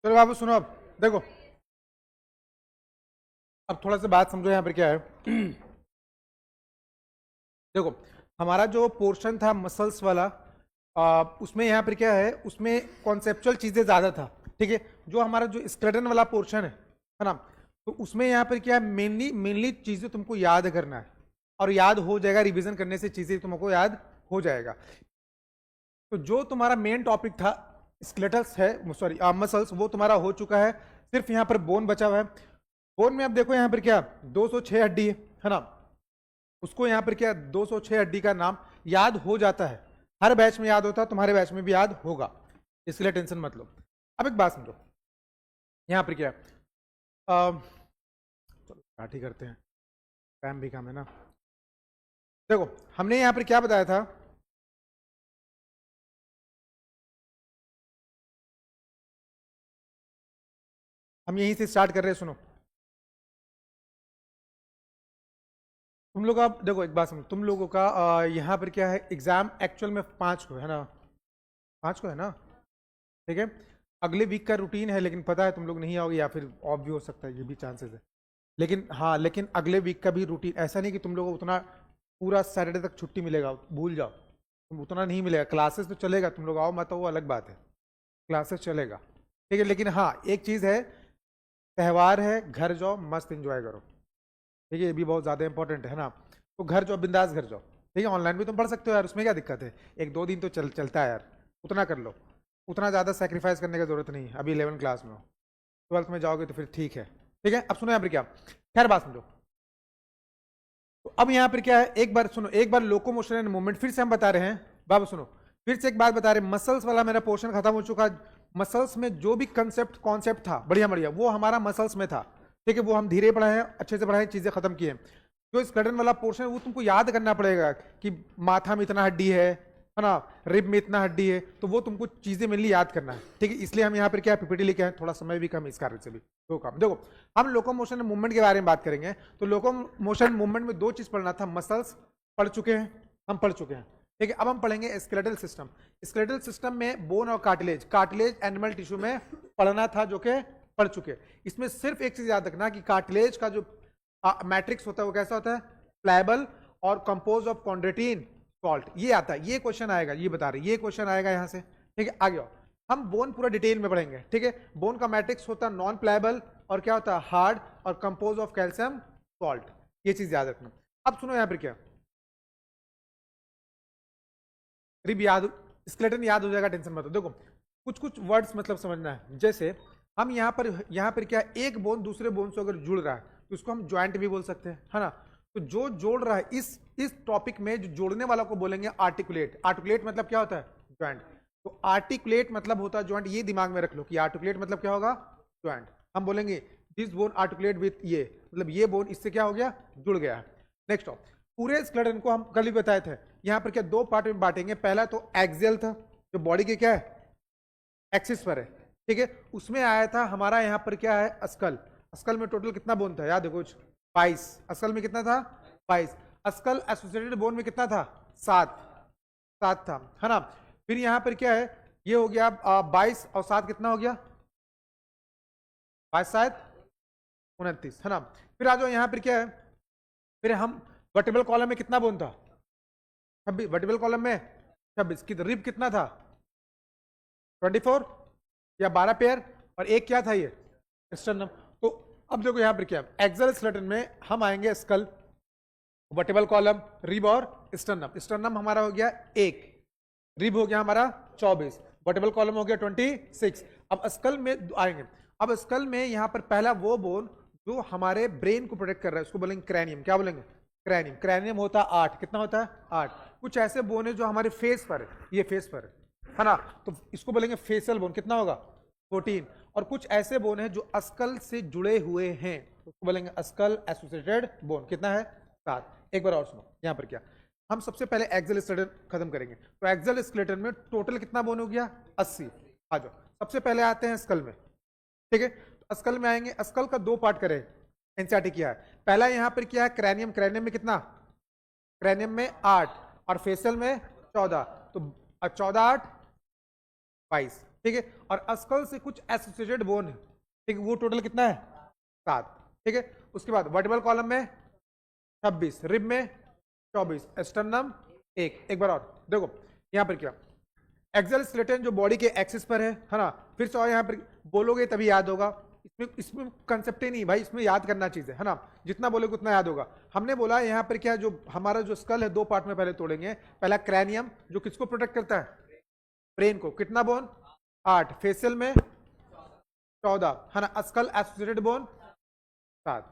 चलो बाबू सुनो, अब देखो, अब थोड़ा सा बात समझो यहाँ पर क्या है। देखो, हमारा जो पोर्शन था मसल्स वाला, उसमें यहाँ पर क्या है, उसमें कॉन्सेप्चुअल चीजें ज्यादा था। ठीक है, जो हमारा जो स्केलेटन वाला पोर्शन है ना, तो उसमें यहाँ पर क्या है, मेनली मेनली चीजें तुमको याद करना है, और याद हो जाएगा, रिवीजन करने से चीजें तुमको याद हो जाएगा। तो जो तुम्हारा मेन टॉपिक था स्केलेटल्स है, सॉरी मसल्स, वो तुम्हारा हो चुका है। सिर्फ यहाँ पर बोन बचा हुआ है। बोन में अब देखो यहाँ पर क्या 206 हड्डी है ना, उसको यहाँ पर क्या 206 हड्डी का नाम याद हो जाता है। हर बैच में याद होता है, तुम्हारे बैच में भी याद होगा, इसके लिए टेंशन मत लो। अब एक बात समझो, यहाँ पर क्या चलो स्टार्ट ही करते हैं, टाइम भी कम है ना। देखो, हमने यहाँ पर क्या बताया था, हम यहीं से स्टार्ट कर रहे हैं। सुनो, तुम लोग का देखो, एक बात समझो, तुम लोगों का यहाँ पर क्या है, एग्जाम एक्चुअल में 5 को है ना, 5 को है ना। ठीक है, अगले वीक का रूटीन है, लेकिन पता है तुम लोग नहीं आओगे, या फिर ऑफ भी हो सकता है, ये भी चांसेस है। लेकिन हाँ, लेकिन अगले वीक का भी रूटीन ऐसा नहीं कि तुम लोगों को उतना पूरा सैटरडे तक छुट्टी मिलेगा, भूल जाओ, तुम उतना नहीं मिलेगा। क्लासेस तो चलेगा, तुम लोग आओ मत आओ वो अलग बात है, क्लासेस चलेगा। ठीक है, लेकिन हाँ एक चीज़ है, त्यौहार है, घर जाओ मस्त एंजॉय करो। ठीक है, ये भी बहुत ज़्यादा इंपॉर्टेंट है ना। तो घर जाओ, बिंदास घर जाओ। ठीक है, ऑनलाइन भी तुम पढ़ सकते हो यार, उसमें क्या दिक्कत है, 1-2 दिन तो चलता है यार, उतना कर लो। उतना ज़्यादा सेक्रीफाइस करने की जरूरत नहीं है, अभी 11 क्लास में हो, 12th में जाओगे तो फिर ठीक है। ठीक है, अब सुनो यहाँ पर क्या, खैर बात समझो। तो अब यहाँ पर क्या है, एक बार सुनो, एक बार लोकोमोशन एंड मूवमेंट फिर से हम बता रहे हैं। बाबू सुनो, फिर से एक बात बता रहे हैं, मसल्स वाला मेरा पोर्शन खत्म हो चुका। मसल्स में जो भी कॉन्सेप्ट था बढ़िया बढ़िया, वो हमारा मसल्स में था। ठीक है, वो हम धीरे पढ़ाए हैं, अच्छे से पढ़ाए, चीजें खत्म की हैं। जो स्केलेटन वाला पोर्शन है वो तुमको याद करना पड़ेगा कि माथा में इतना हड्डी है ना, रिब में इतना हड्डी है, तो वो तुमको चीजें मेनली याद करना है। ठीक है, इसलिए हम यहाँ पर क्या पीपीटी लेके आए, थोड़ा समय भी कम इस कारण से भी दो काम। देखो, हम लोकोमोशन मूवमेंट के बारे में बात करेंगे। तो लोकोमोशन मूवमेंट में 2 चीज पढ़ना था, मसल्स पढ़ चुके हैं, हम पढ़ चुके हैं। ठीक है, अब हम पढ़ेंगे स्केलेटल सिस्टम। स्केलेटल सिस्टम में बोन और कार्टिलेज, कार्टिलेज एनिमल टिश्यू में पढ़ना था, जो कि पढ़ चुके। इसमें सिर्फ एक चीज याद रखना कि कार्टिलेज का जो मैट्रिक्स होता है वो कैसा होता है, प्लायबल और कंपोज ऑफ कॉन्ड्रेटिन सॉल्ट, ये आता है, ये क्वेश्चन आएगा, ये बता रहे, ये क्वेश्चन आएगा यहां से। ठीक है, आगे आओ, हम बोन पूरा डिटेल में पढ़ेंगे। ठीक है, बोन का मैट्रिक्स होता है नॉन प्लायबल, और क्या होता है, हार्ड, और कंपोज ऑफ कैल्शियम सॉल्ट, ये चीज याद रखना। अब सुनो यहाँ पर क्या, रिब याद, स्केलेटन याद हो जाएगा, टेंशन मत हो। देखो, कुछ कुछ वर्ड्स मतलब समझना है। जैसे हम यहाँ पर क्या, एक बोन दूसरे बोन से अगर जुड़ रहा है तो उसको हम ज्वाइंट भी बोल सकते हैं, है ना। तो जो जोड़ रहा है, इस टॉपिक में जो जोड़ने वाला को बोलेंगे आर्टिकुलेट। आर्टिकुलेट मतलब क्या होता है, ज्वाइंट। तो आर्टिकुलेट मतलब होता है ज्वाइंट, ये दिमाग में रख लो कि आर्टिकुलेट मतलब क्या होगा, ज्वाइंट। हम बोलेंगे दिस बोन आर्टिकुलेट विथ ये, मतलब ये बोन इससे क्या हो गया, जुड़ गया। नेक्स्ट ऑफ, पूरे स्केलेटन को हम कल ही बताए थे, यहाँ पर क्या 2 पार्ट में बांटेंगे। पहला तो एक्सियल था, जो बॉडी के क्या है, एक्सिस पर है। ठीक है, उसमें आया था हमारा यहाँ पर क्या है, अस्कल। अस्कल में टोटल कितना बोन था, याद है कुछ, 22। अस्कल में कितना था, 22। अस्कल एसोसिएटेड बोन में कितना था, 7 था, है ना। फिर यहाँ पर क्या है, ये हो गया 22 और 7 कितना हो गया, 22 शायद 29, है ना। फिर आ जाओ यहाँ पर क्या है, फिर हम वर्टिबल कॉलम में कितना बोन था, 26। वर्टिबल कॉलम में 26 की, रिब कितना था, 24 या 12 पेयर, और एक क्या था ये, स्टर्नम। तो अब देखो यहाँ पर क्या, एक्सल स्केलेटन में हम आएंगे स्कल, वर्टिबल कॉलम, रिब और स्टर्नम। स्टर्नम हमारा हो गया 1, रिब हो गया हमारा 24, वर्टिबल कॉलम हो गया 26। अब स्कल में आएंगे। अब स्कल में यहाँ पर पहला वो बोन जो हमारे ब्रेन को प्रोटेक्ट कर रहा है, उसको बोलेंगे क्रैनियम। क्या बोलेंगे, क्रैनियम। क्रैनियम होता है 8, कितना होता है, 8। कुछ ऐसे बोन है जो हमारे फेस पर है, ये फेस पर है ना, तो इसको बोलेंगे फेशियल बोन, कितना होगा, 14। और कुछ ऐसे बोन है जो अस्कल से जुड़े हुए हैं, तो उसको बोलेंगे अस्कल एसोसिएटेड बोन, कितना है, 7। एक बार और सुनो, यहाँ पर क्या, हम सबसे पहले एक्सल स्केलेटन खत्म करेंगे। तो एक्सल स्केलेटन में टोटल कितना बोन हो गया, 80। आ जाओ, सबसे पहले आते हैं स्कल में। ठीक है, तो स्कल में आएंगे, स्कल का 2 पार्ट करें, एनसीईआरटी किया है। पहला यहाँ पर क्या है, क्रैनियम। क्रैनियम में कितना, क्रैनियम में 8, और फेशियल में 14। तो 14 8 22, ठीक है, और अस्कल से कुछ एसोसिएटेड बोन है, ठीक है, वो टोटल कितना है 7, ठीक है। उसके बाद वर्टिब्रल कॉलम में 26, रिब में 24, एस्टर्नम 1। एक बार और देखो यहां पर क्या, एक्सल स्केलेटन जो बॉडी के एक्सिस पर है ना, फिर से और यहां पर बोलोगे तभी याद होगा, इसमें कंसेप्ट ही नहीं भाई, इसमें याद करना चीज है ना, जितना बोलोगे उतना याद होगा। हमने बोला यहाँ पर क्या, जो हमारा जो स्कल है 2 पार्ट में पहले तोड़ेंगे। पहला क्रैनियम जो किसको प्रोटेक्ट करता है, ब्रेन को, कितना बोन 8, फेसियल में 14 है ना, स्कल एसोसिएटेड बोन 7,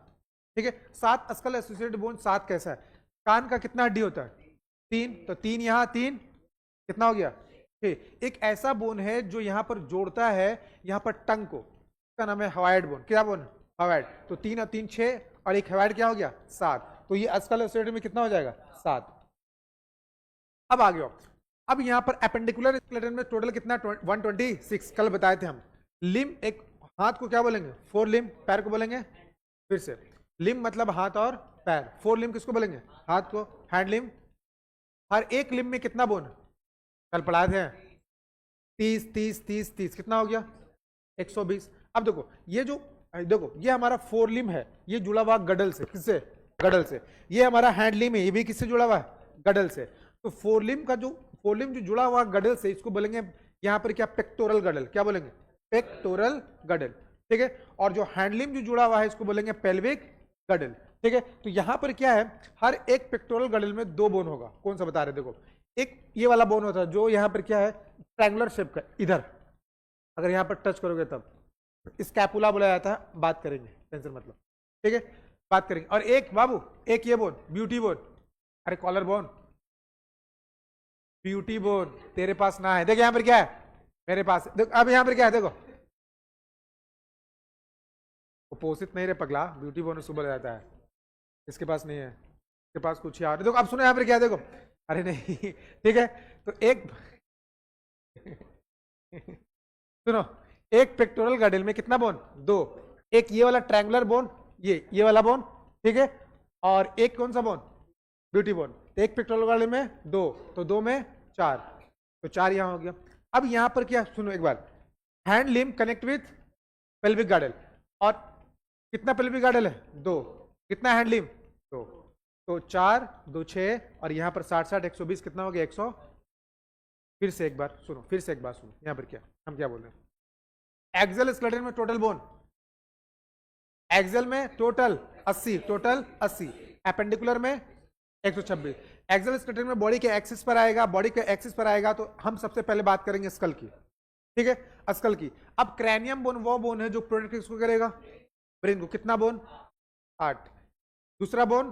ठीक है। 7 स्कल एसोसिएटेड बोन, 7 कैसा है, कान का कितना हड्डी होता है 3, तो 3 यहां 3 कितना हो गया 6। एक ऐसा बोन है जो यहां पर जोड़ता है यहां पर टंग को, इसका नाम है हवाइड बोन। क्या बोन, हवाइड। तो 3 और 3 6, और एक हवाइड क्या हो गया 7, तो ये स्कल एसोसिएटेड में कितना हो जाएगा 7। अब आ गया, अब यहां पर एपेंडिकुलर स्केलेटन में टोटल कितना 126, कल बताए थे हम। लिम, एक हाथ को क्या बोलेंगे 4 लिम, पैर को बोलेंगे फिर से लिम मतलब हाथ और पैर, 4 लिम किसको बोलेंगे, हाथ को, हैंड लिम। हर एक लिम में कितना बोन, कल पढ़ाए थे 30 30 30 30, कितना हो गया 120। अब देखो ये जो, देखो ये हमारा 4 लिम है, ये जुड़ा हुआ गडल से, किससे, गडल से। ये हमारा हैंड लिम है, ये भी किससे जुड़ा हुआ है, गडल से। तो 4 लिम का जो 4 लिम जो जुड़ा हुआ गडल से, इसको बोलेंगे यहां पर क्या, पेक्टोरल गडल। क्या बोलेंगे, पेक्टोरल गडल, ठीक है। और जो हैंडलिम जो जुड़ा हुआ है इसको बोलेंगे पेल्विक गडल, ठीक है। तो यहां पर क्या है, हर एक पेक्टोरल गडल में 2 बोन होगा। कौन सा बता रहे, देखो एक ये वाला बोन होता है जो यहां पर क्या है, ट्रायंगुलर शेप का, इधर अगर यहां पर टच करोगे तब स्कैपुला बोला जाता है, बात करेंगे, टेंशन मतलब, ठीक है, बात करेंगे। और एक बाबू, एक ये बोन ब्यूटी बोन, अरे कॉलर बोन, ब्यूटी बोन तेरे पास ना है, देख यहां पर क्या है मेरे पास, देख अब यहां पर क्या है, देखो अपोजिट नहीं रे पगला, ब्यूटी बोन सुबह जाता है, इसके पास नहीं है, इसके पास कुछ यार। देखो अब सुनो यहां पर क्या है, देखो, अरे नहीं ठीक है। तो एक सुनो, एक पेक्टोरल गडल में कितना बोन 2, एक ये वाला ट्रायंगुलर बोन, ये वाला बोन, ठीक है, और एक कौन सा बोन, ब्यूटी बोन। एक पेक्टोरल गडल में 2, तो 2 में 4, तो 4 यहां हो गया। अब यहां पर क्या, सुनो एक बार, hand limb connect with pelvic girdle, और कितना पेल्विक गार्डल है 2, कितना हैंड लिम 2, तो 4 2 6, और यहां पर 60 60 120, कितना हो गया 100। फिर से एक बार सुनो, फिर से एक बार सुनो, यहां पर क्या हम क्या बोल रहे हैं, एक्सल स्केलेटन में टोटल बोन, एक्सल में टोटल 80, टोटल 80, एपेंडिकुलर में 126। एक्सल स्केलेटन में बॉडी के एक्सिस पर आएगा, बॉडी के एक्सिस पर आएगा तो हम सबसे पहले बात करेंगे स्कल की, ठीक है, स्कल की। अब क्रैनियम बोन वो बोन है जो प्रोटेक्ट किसको करेगा, ब्रेन को, कितना बोन 8, दूसरा बोन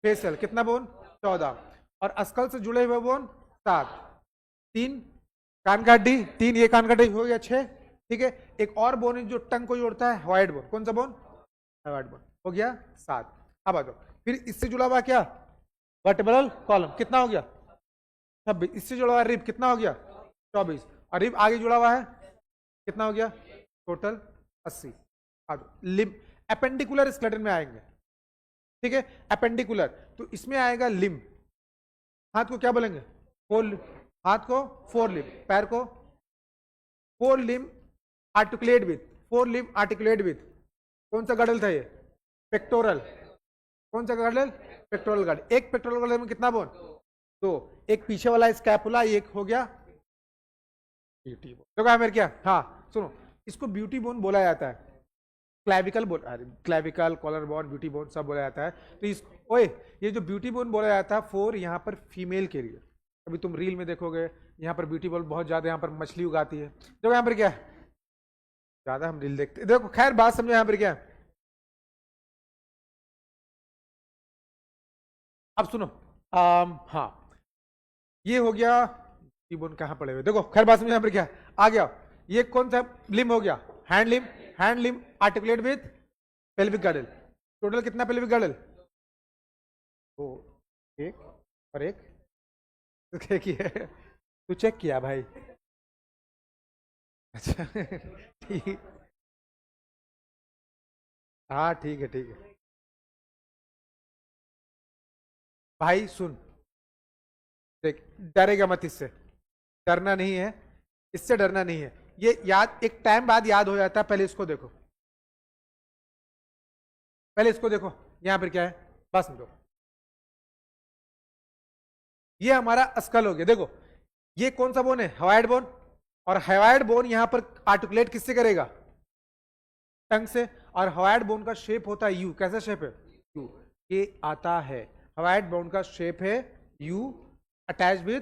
फेसियल, कितना बोन 14, और स्कल से जुड़े हुए बोन 7, 3 कान का हड्डी, 3 ये कान का हड्डी हो गया 6, ठीक है। एक और बोन है जो टंग को जोड़ता है, हवाइड बोन, कौन सा बोन, हवाइड बोन, हो गया 7। अब आ जाओ, फिर इससे जुड़ा हुआ क्या, वर्टिब्रल कॉलम, कितना हो गया 26, इससे जुड़ा हुआ रिब, कितना हो गया 24, और रिब आगे जुड़ा हुआ है, कितना हो गया टोटल 80। आ जाओ लिम, एपेंडिकुलर स्केलेटन में आएंगे, ठीक है, एपेंडिकुलर, तो इसमें आएगा लिम, हाथ को क्या बोलेंगे 4, हाथ को 4 लिम, पैर को 4 limb articulate with, 4 limb articulate with, कौन सा गडल था ये, पेक्टोरल, कौन सा गडल, पेक्टोरल गडल। एक पेक्टोरल गडल में कितना बोन 2, एक पीछे वाला स्कैपुला, एक हो गया ब्यूटी बोन। तो क्या मेरे क्या, हाँ सुनो, इसको ब्यूटी बोन बोला जाता है, क्लैविकल बोल, clavicle, collar bone, beauty bone सब बोला जाता है। तो इस ओए, ये जो ब्यूटी बोन बोला जाता है 4 यहाँ पर फीमेल के लिए, अभी तुम रील में देखोगे यहाँ पर ब्यूटी बोन बहुत ज्यादा, यहाँ पर मछली उगाती है, देखो यहाँ पर क्या है, ज्यादा हम रील देखते, देखो खैर बात समझो, यहाँ पर क्या है, अब सुनो, हाँ ये हो गया, बोन कहाँ पड़े हुए, देखो खैर बात समझो, यहाँ पर क्या आ गया, ये कौन सा लिम हो गया, hind limb, hind limb articulate with pelvic girdle, total कितना पेल्विक गार्डल, तो एक और एक, तो क्या किया तू चेक किया भाई, अच्छा ठीक, हाँ ठीक है ठीक है भाई सुन, देख डरेगा मत इससे, डरना नहीं है, इससे डरना नहीं है, ये याद एक टाइम बाद याद हो जाता है। पहले इसको देखो, पहले इसको देखो, यहां पर क्या है बस समझो। ये हमारा स्कल हो गया। देखो ये कौन सा बोन है, हवाइड बोन, और हवाइड बोन यहां पर आर्टिकुलेट किससे करेगा, टंग से। और हवाइड बोन का शेप होता है यू। कैसा शेप है, यू। ये आता है हवाइड बोन का शेप है यू, अटैच विथ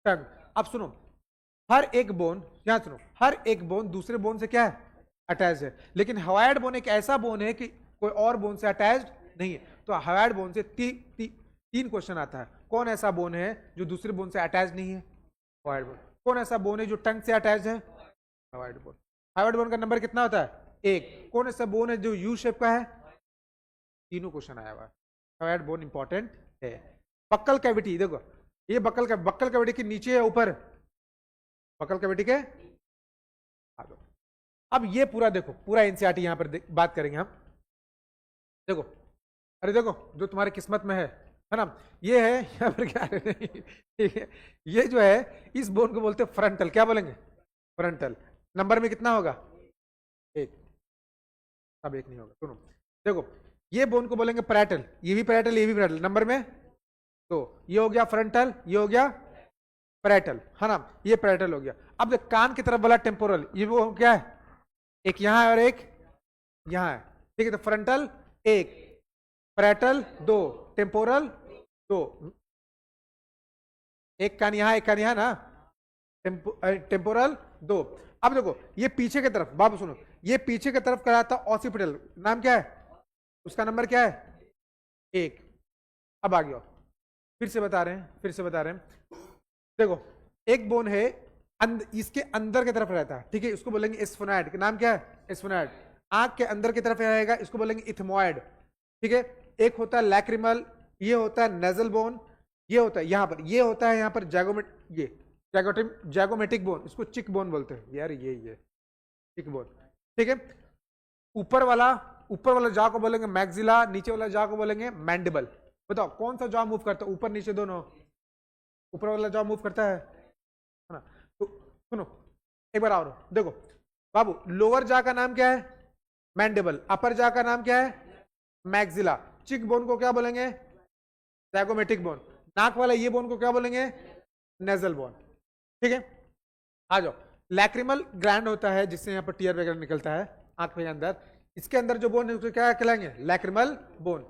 टंग। अब सुनो, हर एक बोन, यहां सुनो, हर एक बोन दूसरे बोन से क्या है, अटैच है। लेकिन हवाइड बोन एक ऐसा बोन है कि कोई और बोन से अटैच नहीं है। तो हवाइड बोन से तीन क्वेश्चन आता है। कौन ऐसा बोन है जो दूसरे बोन से अटैच नहीं है, हवाइड बोन। कौन ऐसा बोन है जो टंग से अटैच है, हवाइड बोन। हवाइड बोन का नंबर कितना होता है, एक। कौन ऐसा बोन है जो यू शेप का है, तीनों क्वेश्चन आया हुआ है। हवाइड बोन इंपॉर्टेंट है। बक्कल कैविटी, देखो ये बक्कल कैविटी के नीचे है ऊपर, बक्कल कैविटी के आ जाओ। अब ये पूरा देखो, पूरा एनसीईआरटी यहां पर बात करेंगे हम। देखो, अरे देखो जो तुम्हारी किस्मत में है ना, ये है यहाँ पर क्या है ये जो है इस बोन को बोलते हैं फ्रंटल। क्या बोलेंगे, फ्रंटल। नंबर में कितना होगा, एक। अब एक नहीं होगा, सुनो। देखो ये बोन को बोलेंगे पैरेटल, ये भी पैरेटल, ये भी पैरेटल। नंबर में तो ये हो गया फ्रंटल, ये हो गया पैरेटल, है ना, ये पैरेटल हो गया। अब देख कान की तरफ वाला टेम्पोरल, ये वो क्या है, एक यहां है और एक यहां है। ठीक है, तो फ्रंटल एक, पैरेटल दो, टेम्पोरल दो। एक कान यहां, एक कान यहां ना, टेम्पोरल दो। अब देखो ये पीछे की तरफ, बाबू सुनो, ये पीछे की तरफ कराता ऑसिपिटल, नाम क्या है उसका, नंबर क्या है, एक। अब आ गया, फिर से बता रहे हैं, फिर से बता रहे हैं। देखो एक बोन है इसके अंदर की तरफ रहता है, ठीक है, इसको बोलेंगे एस्फेनॉइड। नाम क्या है, एस्फेनॉइड। आंख के अंदर की तरफ रहेगा, इसको बोलेंगे इथमॉइड। ठीक है, एक होता है लैक्रिमल, ये होता है नेजल बोन, ये होता है यहां पर, ये होता है यहां पर जैगोमेटिक बोन, इसको चिक बोन बोलते हैं यार, ये चिक बोन। ठीक है, ऊपर वाला जॉ को बोलेंगे मैक्सिला, नीचे वाला जॉ को बोलेंगे मैंडिबल। बताओ कौन सा जॉ मूव करता है, ऊपर नीचे दोनों, ऊपर वाला जॉ मूव करता है ना। तो सुनो एक बार और देखो बाबू, लोअर जॉ का नाम क्या है, मैंडिबल। अपर जॉ का नाम क्या है, मैक्सिला। चिक बोन को क्या बोलेंगे, जैगोमेटिक बोन। नाक वाला ये बोन को क्या बोलेंगे, नेजल बोन। ठीक है, आ जाओ। लैक्रिमल ग्लैंड होता है जिससे यहाँ पर टीयर वगैरह निकलता है आंख के अंदर, इसके अंदर जो बोन है उसको क्या कहलाएंगे, लैक्रिमल बोन।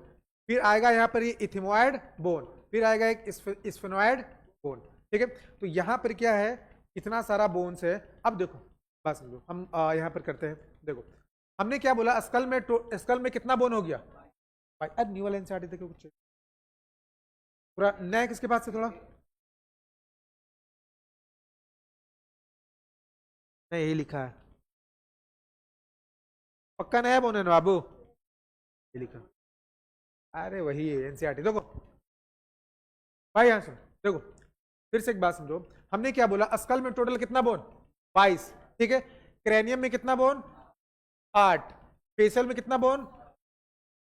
फिर आएगा यहाँ पर ये इथिमॉइड बोन, फिर आएगा एक स्फेनॉइड बोन। ठीक है, तो यहाँ पर क्या है, इतना सारा बोन्स है। अब देखो बस समझो, हम यहाँ पर करते हैं। देखो हमने क्या बोला, स्कल में कितना बोन हो गया भाई, अब न्यू वाला एनसीईआरटी देखो कुछ पूरा नया किसके पास से, थोड़ा नहीं, यही लिखा है पक्का नया बोन है ना बाबू, ये लिखा, अरे वही है एनसीईआरटी। देखो भाई यहां सुन, देखो फिर से एक बात समझो, हमने क्या बोला, स्कल में टोटल कितना बोन, 22। ठीक है, क्रेनियम में कितना बोन, 8। फेशियल में कितना बोन,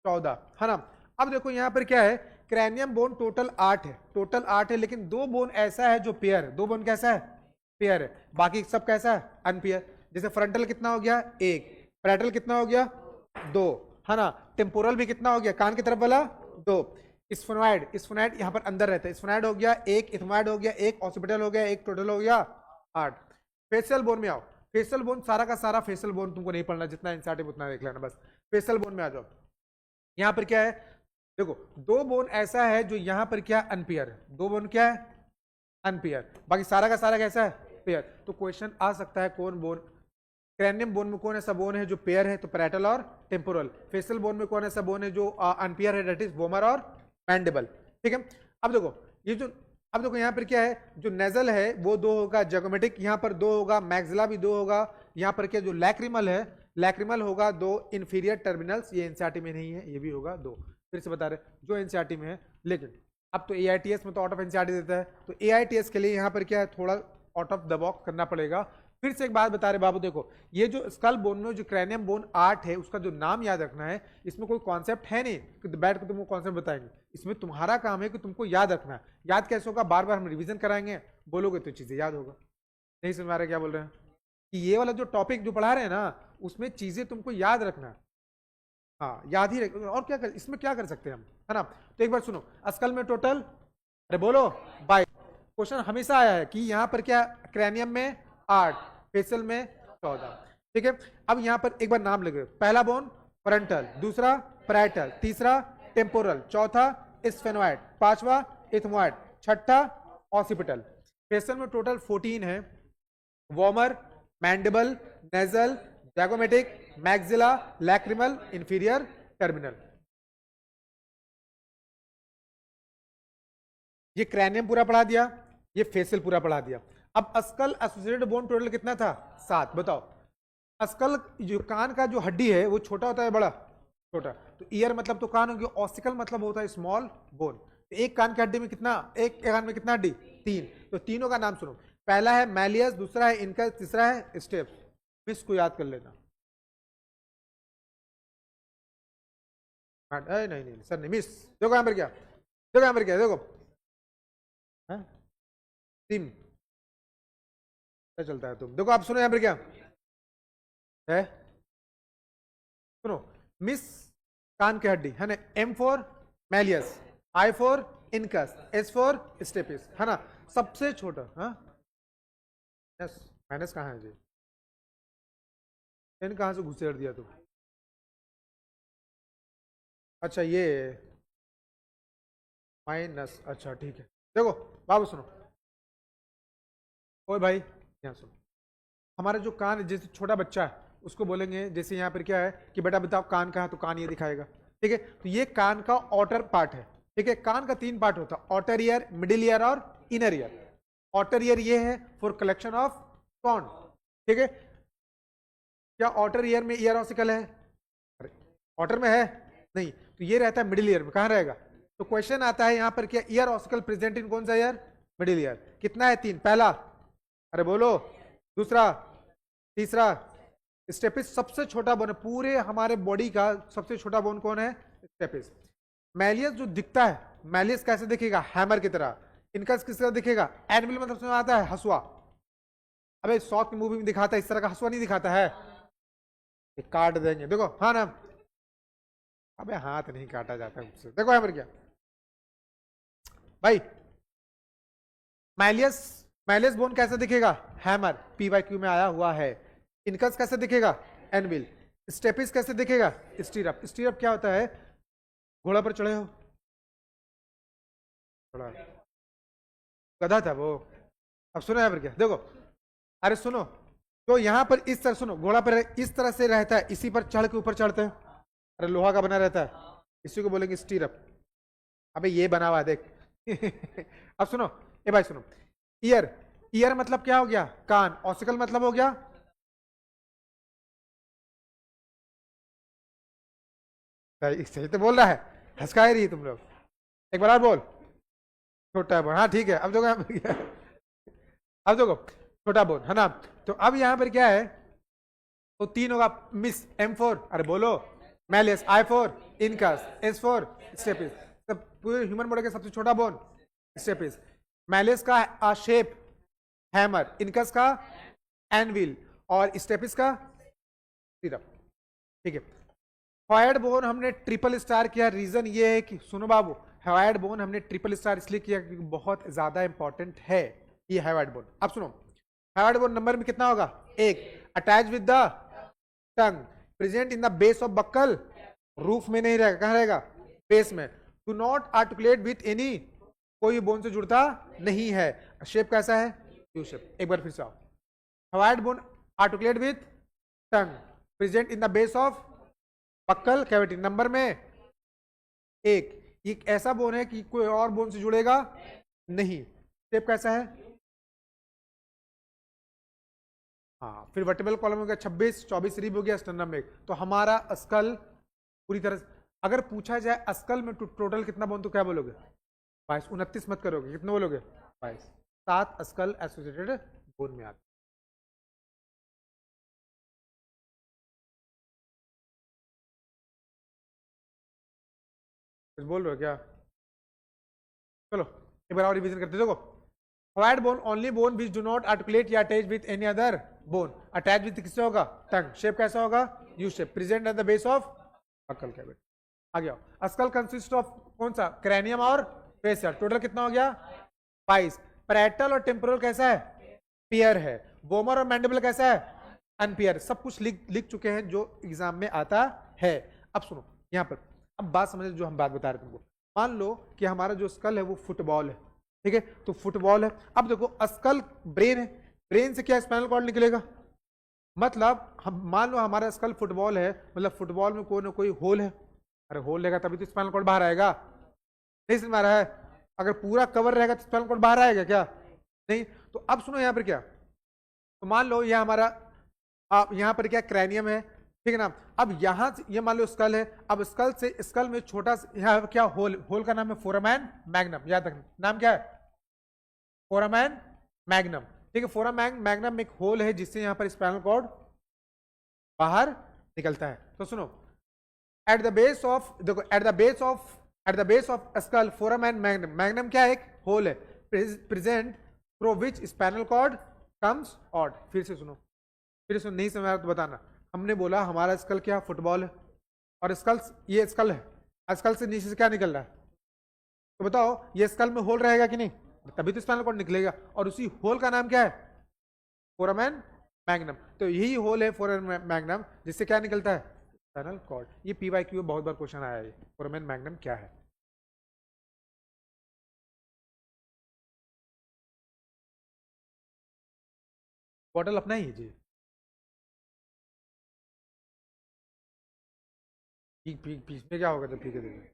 14, है ना। अब देखो यहां पर क्या है, क्रेनियम बोन टोटल 8 है, टोटल 8 है, लेकिन दो बोन ऐसा है जो पेयर है, दो बोन कैसा है, पेयर है, बाकी सब कैसा है, अनपेयर। जैसे फ्रंटल कितना हो गया, 1। पैरेटल कितना हो गया, 2, है ना। टेम्पोरल भी कितना हो गया, कान की तरफ वाला, 2। स्फेनॉइड यहां पर अंदर रहता है, स्फेनॉइड हो गया 1, इथमॉइड हो गया 1, ऑसिपिटल हो गया 1, टोटल हो गया 8। फेशियल बोन में आओ, फेशियल बोन सारा का सारा फेशियल बोन तुमको नहीं पढ़ना, जितना एनसीईआरटी उतना देख लेना बस। फेशियल बोन में आ जाओ, यहां पर क्या है, देखो दो बोन ऐसा है जो यहां पर क्या, अनपेयर है, दो बोन क्या है, अनपेयर, बाकी सारा का सारा कैसा है, पेयर। तो क्वेश्चन आ सकता है कौन बोन, क्रेनियम बोन में कौन ऐसा बोन है जो पेयर है, तो पैरेटल और टेम्पोरल। फेशियल बोन में कौन ऐसा बोन है जो अनपेयर है, दैट इज वोमर और मैंडिबल। ठीक है, अब देखो ये जो, अब देखो यहाँ पर क्या है, जो नेजल है वो 2 होगा, जैगोमेटिक यहाँ पर 2 होगा, मैक्सिला भी 2 होगा। यहाँ पर क्या जो लैक्रिमल है, लैक्रिमल होगा 2, इंफीरियर टर्मिनल्स, ये एनसीईआरटी में नहीं है, ये भी होगा 2। फिर से बता रहे जो एनसीईआरटी में है, लेकिन अब तो एआईटीएस में तो आउट ऑफ एनसीईआरटी देता है, तो एआईटीएस के लिए यहाँ पर क्या है, थोड़ा आउट ऑफ द बॉक्स करना पड़ेगा। फिर से एक बात बता रहे बाबू, देखो ये जो स्कल बोन में जो क्रेनियम बोन 8 है, उसका जो नाम याद रखना है, इसमें कोई कॉन्सेप्ट है नहीं कि बैठ के तुमको कॉन्सेप्ट बताएंगे, इसमें तुम्हारा काम है कि तुमको याद रखना है। याद कैसे होगा, बार बार हम रिवीजन कराएंगे, बोलोगे तो चीजें याद होगा। नहीं समझ आ रहा क्या बोल रहे हैं, कि ये वाला जो टॉपिक जो पढ़ा रहे हैं ना, उसमें चीजें तुमको याद रखना है। हाँ याद ही रख, और क्या कर, इसमें क्या कर सकते हैं हम, है ना। तो एक बार सुनो, अस्कल में टोटल, अरे बोलो, 22। क्वेश्चन हमेशा आया है कि यहाँ पर क्या, क्रैनियम में 8, फेसियल में 14। ठीक है, अब यहाँ पर एक बार नाम लगे, पहला बोन फ्रंटल, दूसरा पैराइटल, तीसरा टेम्पोरल, चौथा स्फेनोइड, पांचवा इथमोइड, छठा ऑसिपिटल। फेसियल में टोटल 14 है, vomer, mandible, nasal, zygomatic, maxilla, lacrimal, inferior, terminal. ये क्रैनियम पूरा पढ़ा दिया, ये फेसियल पूरा पढ़ा दिया। अब अस्कल एसोसिएटेड बोन टोटल कितना था, 7। बताओ, अस्कल जो कान का जो हड्डी है वो छोटा होता है बड़ा, छोटा, तो ईयर मतलब तो कान हो गया, ऑसिकल मतलब होता है स्मॉल बोन। तो एक कान की हड्डी में कितना, एक कान में कितना हड्डी, 3। तो तीनों का नाम सुनो, पहला है मैलियस, दूसरा है इनकस, तीसरा है स्टेप्स। मिस को याद कर लेना। नहीं नहीं नहीं सर नहीं, मिस। देखो यहाँ पर क्या, देखो यहाँ पर क्या, देखो सिम क्या चलता है तुम, देखो आप सुनो यहाँ पर क्या है, सुनो, मिस कान की हड्डी है ना, M for malleus, I for incus, S for stapes, है ना, सबसे छोटा। हाँ यस, माइनस कहाँ है जी, एन कहाँ से घुसेड़ दिया तुम, अच्छा ये माइनस, अच्छा ठीक है। देखो बाबू सुनो, ओए भाई यहाँ सुनो, हमारा जो कान है, जैसे छोटा बच्चा है उसको बोलेंगे, जैसे यहाँ पर क्या है कि बेटा बताओ कान कहाँ है, तो कान ये दिखाएगा। ठीक है, तो ये कान का आउटर पार्ट है। ठीक है, कान का 3 पार्ट होता है, आउटर ईयर, मिडिल ईयर और इनर ईयर। आउटर ईयर ये है फॉर कलेक्शन ऑफ साउंड। ठीक है, क्या आउटर ईयर में ईयर ऑसिकल है, आउटर में है नहीं, तो ये रहता है मिडिल ईयर में। कहाँ रहेगा, तो क्वेश्चन आता है यहाँ पर क्या ईयर ऑसिकल प्रेजेंट इन कौन सा ईयर, मिडिल ईयर। कितना है, 3, पहला, अरे बोलो, दूसरा, तीसरा। स्टेपिस सबसे छोटा बोन है पूरे हमारे बॉडी का, सबसे छोटा बोन कौन है, स्टेपिस। मैलियस जो दिखता है, मैलियस कैसे दिखेगा, हैमर की तरह। इनका किस तरह दिखेगा, एनिमल मतलब समझ में आता है, हसुआ। अबे साउथ की मूवी में दिखाता है इस तरह का हसुआ नहीं दिखाता है, काट देंगे, देखो हाँ ना। अबे हाथ नहीं काटा जाता है मुझसे, देखो यहाँ पर क्या भाई, मैलियस, मैलियस बोन कैसे दिखेगा, हैमर, PYQ में आया हुआ है। इनकस कैसे दिखेगा, एनविल। स्टेपिस कैसे दिखेगा, स्टीरअप। स्टीरअप क्या होता है, घोड़ा पर चढ़े हो, घोड़ा, गधा था वो। अब सुनो यहाँ पर क्या, देखो, अरे सुनो, तो यहाँ पर इस तरह सुनो, घोड़ा पर इस तरह से रहता है, इसी पर चढ़ के ऊपर चढ़ते हैं, अरे लोहा का बना रहता है, इसी को बोलेंगे स्टीरअप। अबे ये बना हुआ है देख। अब सुनो, ए भाई सुनो, ईयर, ईयर मतलब क्या हो गया, कान, ऑसिकल मतलब हो गया, सही सही तो बोल रहा है, हंसका ही रही तुम लोग, एक बार और बोल, छोटा बोन, हाँ ठीक है। अब देखो यहाँ पर क्या है, अब देखो छोटा बोन है ना, तो अब यहाँ पर क्या है, तो 3 होगा, मिस, एम फॉर, अरे बोलो, malleus, I for incus, S for stapes. तब पूरे ह्यूमन बॉडी का सबसे छोटा बोन स्टेपिस। मैलियस का शेप हैमर, इनकस का एनविल, और स्टेपिस का सिरप। ठीक है, हॉयड बोन हमने ट्रिपल स्टार किया, रीजन ये है कि सुनो बाबू, हॉयड बोन हमने ट्रिपल स्टार इसलिए किया क्योंकि बहुत ज्यादा इंपॉर्टेंट है ये हॉयड बोन। अब सुनो, हॉयड बोन नंबर में कितना होगा, 1, attach with the tongue, present in the base of buckle, roof में नहीं रहेगा, कहां रहेगा, बेस में। Do not articulate with any, कोई बोन से जुड़ता नहीं है। शेप कैसा है, यू शेप। एक बार फिर से आओ, hyoid bone articulate with tongue, present in the base of buccal cavity, number में 1। ये ऐसा बोन है कि कोई और बोन से जुड़ेगा नहीं। शेप कैसा है, हाँ। फिर वर्टिबल कॉलम हो गया 26, 24 रिब हो गया, स्टर्नम में 1। तो हमारा अस्कल पूरी तरह से, अगर पूछा जाए अस्कल में टोटल कितना बोन, तो क्या बोलोगे, 22, 29 मत करोगे, कितने बोलोगे, 22। 7 अस्कल एसोसिएटेड बोन में आते। कुछ बोल रहे हो क्या, चलो एक बार और रिवीजन करते, देखो hyoid bone only bone which do not articulate या attach with any other bone. Attach with किससे होगा? टंग। शेप कैसा होगा? U shape. Present at the base of buccal cavity. आ गया। स्कल कंसिस्ट ऑफ कौन सा? क्रैनियम और फेसियल। टोटल कितना हो गया? 22। पैरेटल और टेम्पोरल कैसा है? पेयर है। वोमर और मैंडिबल कैसा है? अनपेयर। सब कुछ लिख चुके हैं जो एग्जाम में आता है। अब सुनो यहां पर, अब बात समझ, जो हम बात बता रहे थे तुमको। मान लो कि हमारा जो स्कल है वो फुटबॉल है, ठीक है? तो फुटबॉल है। अब देखो स्कल ब्रेन है, ब्रेन से क्या स्पाइनल कॉर्ड निकलेगा? मतलब हम मान लो हमारा स्कल फुटबॉल है, मतलब फुटबॉल में कोई ना कोई होल है। अरे होल रहेगा तभी तो स्पाइनल कॉर्ड बाहर आएगा। नहीं समझ में आ रहा है? अगर पूरा कवर रहेगा तो स्पाइनल कॉर्ड बाहर आएगा क्या? नहीं। तो अब सुनो यहां पर क्या, तो मान लो यह हमारा यहां पर क्या क्रैनियम है, ठीक है ना? अब यहां से ये मान लो स्कल है, अब स्कल से स्कल में छोटा यहां क्या होल, होल का नाम है फोरामैन मैग्नम। याद रखना नाम क्या है? फोरामैन मैग्नम, ठीक है? फोरामैन मैग्नम में एक होल है जिससे यहां पर स्पाइनल कॉर्ड बाहर निकलता है। तो सुनो, एट द बेस ऑफ, देखो at the base of skull foramen magnum, magnum क्या है? एक होल है present through which spinal cord comes out. फिर से सुनो, फिर से नहीं समझ आ रहा तो बताना। हमने बोला हमारा स्कल क्या? फुटबॉल है, और स्कल, ये स्कल है, स्कल से नीचे से क्या निकल रहा है? तो बताओ ये स्कल में होल रहेगा कि नहीं? तभी तो स्पाइनल कॉर्ड निकलेगा। और उसी होल का नाम क्या है? Foramen magnum. तो यही होल है फोरामैन मैग्नम जिससे क्या निकलता है? Spinal cord. ये पीवाईक्यू में बहुत बार क्वेश्चन आया है, फोरामैन मैग्नम क्या है? बॉटल अपना ही है जी। पीस में क्या होगा जब पी के देंगे?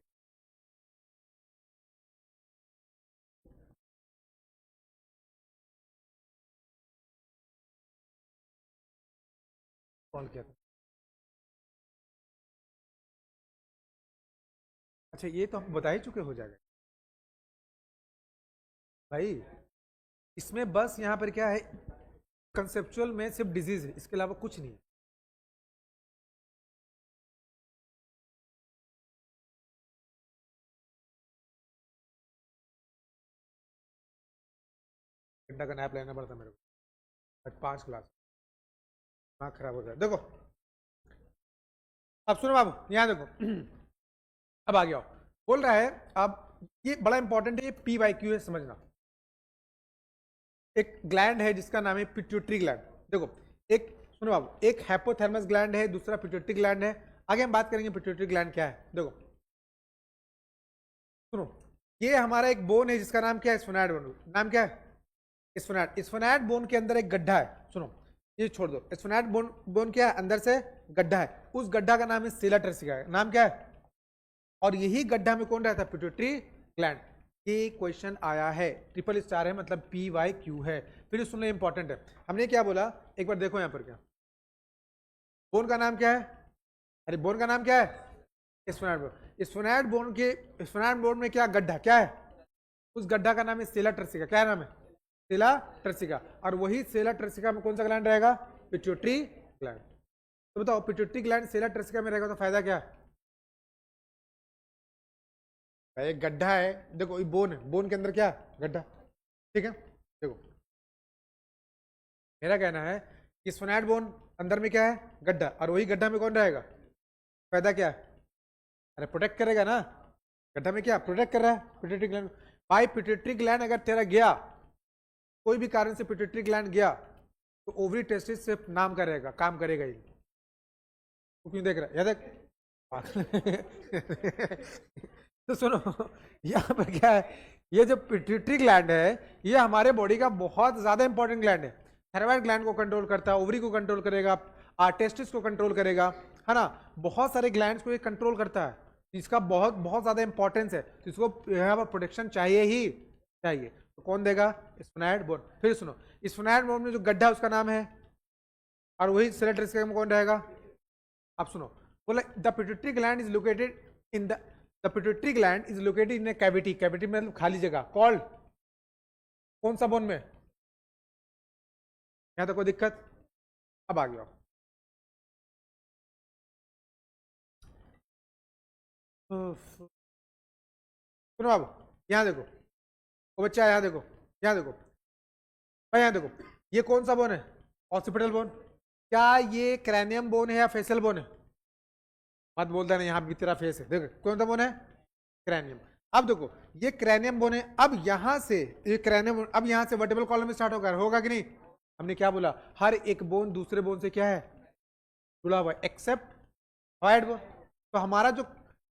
कॉल किया था। अच्छा ये तो हम बता ही चुके, हो जाएगा भाई। इसमें बस यहाँ पर क्या है, कंसेप्चुअल में सिर्फ डिजीज है, इसके अलावा कुछ नहीं है। घंटा का नैप लेना पड़ता मेरे को आज 5 क्लास, दिमाग खराब हो जाए। देखो अब सुनो बाबू, यहाँ देखो अब आ गया बोल रहा है। अब ये बड़ा इंपॉर्टेंट है, ये पीवाईक्यू है, समझना। एक ग्लैंड है जिसका नाम है पिट्यूटरी ग्लैंड। देखो एक, सुनो बाबू, एक हाइपोथैलेमस ग्लैंड है, दूसरा पिट्यूटरी ग्लैंड है। आगे हम बात करेंगे पिट्यूटरी ग्लैंड क्या है। देखो सुनो, ये हमारा एक बोन है जिसका नाम क्या है? Sphenoid bone. नाम क्या है? स्फेनॉइड। स्फेनॉइड बोन के अंदर एक गड्ढा है। सुनो ये छोड़ दो, स्फेनॉइड बोन, बोन क्या है? अंदर से गड्ढा है, उस गड्ढा का नाम है सेला टर्सिका। नाम क्या है? और यही गड्ढा में कौन रहता है? Pituitary gland. ये क्वेश्चन आया है, ट्रिपल स्टार है, मतलब पी वाई क्यू है। फिर सुनना इंपॉर्टेंट है, हमने क्या बोला एक बार देखो यहां पर क्या, बोन का नाम क्या है? अरे बोन का नाम क्या है? Sphenoid bone. स्फेनॉइड बोन में क्या गड्ढा क्या है? उस गड्ढा का नाम है सेला टर्सिका। क्या नाम है? सेला टर्सिका। और वही सेला टर्सिका में कौन सा ग्लैंड रहेगा? Pituitary gland. तो बताओ पिट्यूटरी ग्लैंड सेला टर्सिका में रहेगा तो फायदा क्या है? एक गड्ढा है, देखो ये बोन है, बोन के अंदर क्या है? गड्ढा, ठीक है? देखो मेरा कहना है कि स्फेनॉइड बोन अंदर में क्या है? गड्ढा, और वही गड्ढा में कौन रहेगा? फायदा क्या है? अरे प्रोटेक्ट करेगा ना। गड्ढा में क्या प्रोटेक्ट कर रहा है? Pituitary gland. भाई पिट्यूटरी ग्लैंड अगर तेरा गया, कोई भी कारण से पिट्यूटरी ग्लैंड गया, तो ओवरी टेस्टिस से नाम करेगा, काम करेगा ही। तू क्यों देख रहा है? याद है? तो सुनो यहाँ पर क्या है, ये जो पिट्यूटरी ग्लैंड है ये हमारे बॉडी का बहुत ज्यादा इंपॉर्टेंट ग्लैंड है। थायराइड ग्लैंड को कंट्रोल करता है, ओवरी को कंट्रोल करेगा, टेस्टिस को कंट्रोल करेगा, है ना? बहुत सारे ग्लैंड्स को ये कंट्रोल करता है, इसका बहुत बहुत ज्यादा इंपॉर्टेंस है। तो इसको यहाँ पर प्रोटेक्शन चाहिए ही चाहिए। तो कौन देगा? Sphenoid bone. फिर सुनो, स्फेनॉइड बोन में जो गड्ढा है उसका नाम है, और वही सेलेट्रिस में कौन रहेगा? आप सुनो, बोला the pituitary gland is located in the pituitary gland is located in A cavity. Cavity मतलब खाली जगह, कॉल्ड कौन सा बोन में? यहां तक कोई दिक्कत? अब आ गया सुनो, अब यहां देखो, ओ बच्चा यहां देखो, यहां देखो, भाई यहाँ देखो, ये कौन सा बोन है? Occipital bone. क्या ये क्रैनियम बोन है या फेशियल बोन है? मत बोलता नहीं, यहाँ भी तेरा फेस है, देखो कौन सा बोन है? क्रैनियम। अब देखो ये क्रैनियम बोन है, अब यहां से ये क्रैनियम, अब यहां से वर्टिबल कॉलम स्टार्ट होगा कि नहीं? हमने क्या बोला, हर एक बोन दूसरे बोन से क्या है, जुड़ा हुआ है, एक्सेप्ट वाइड बोन। तो हमारा जो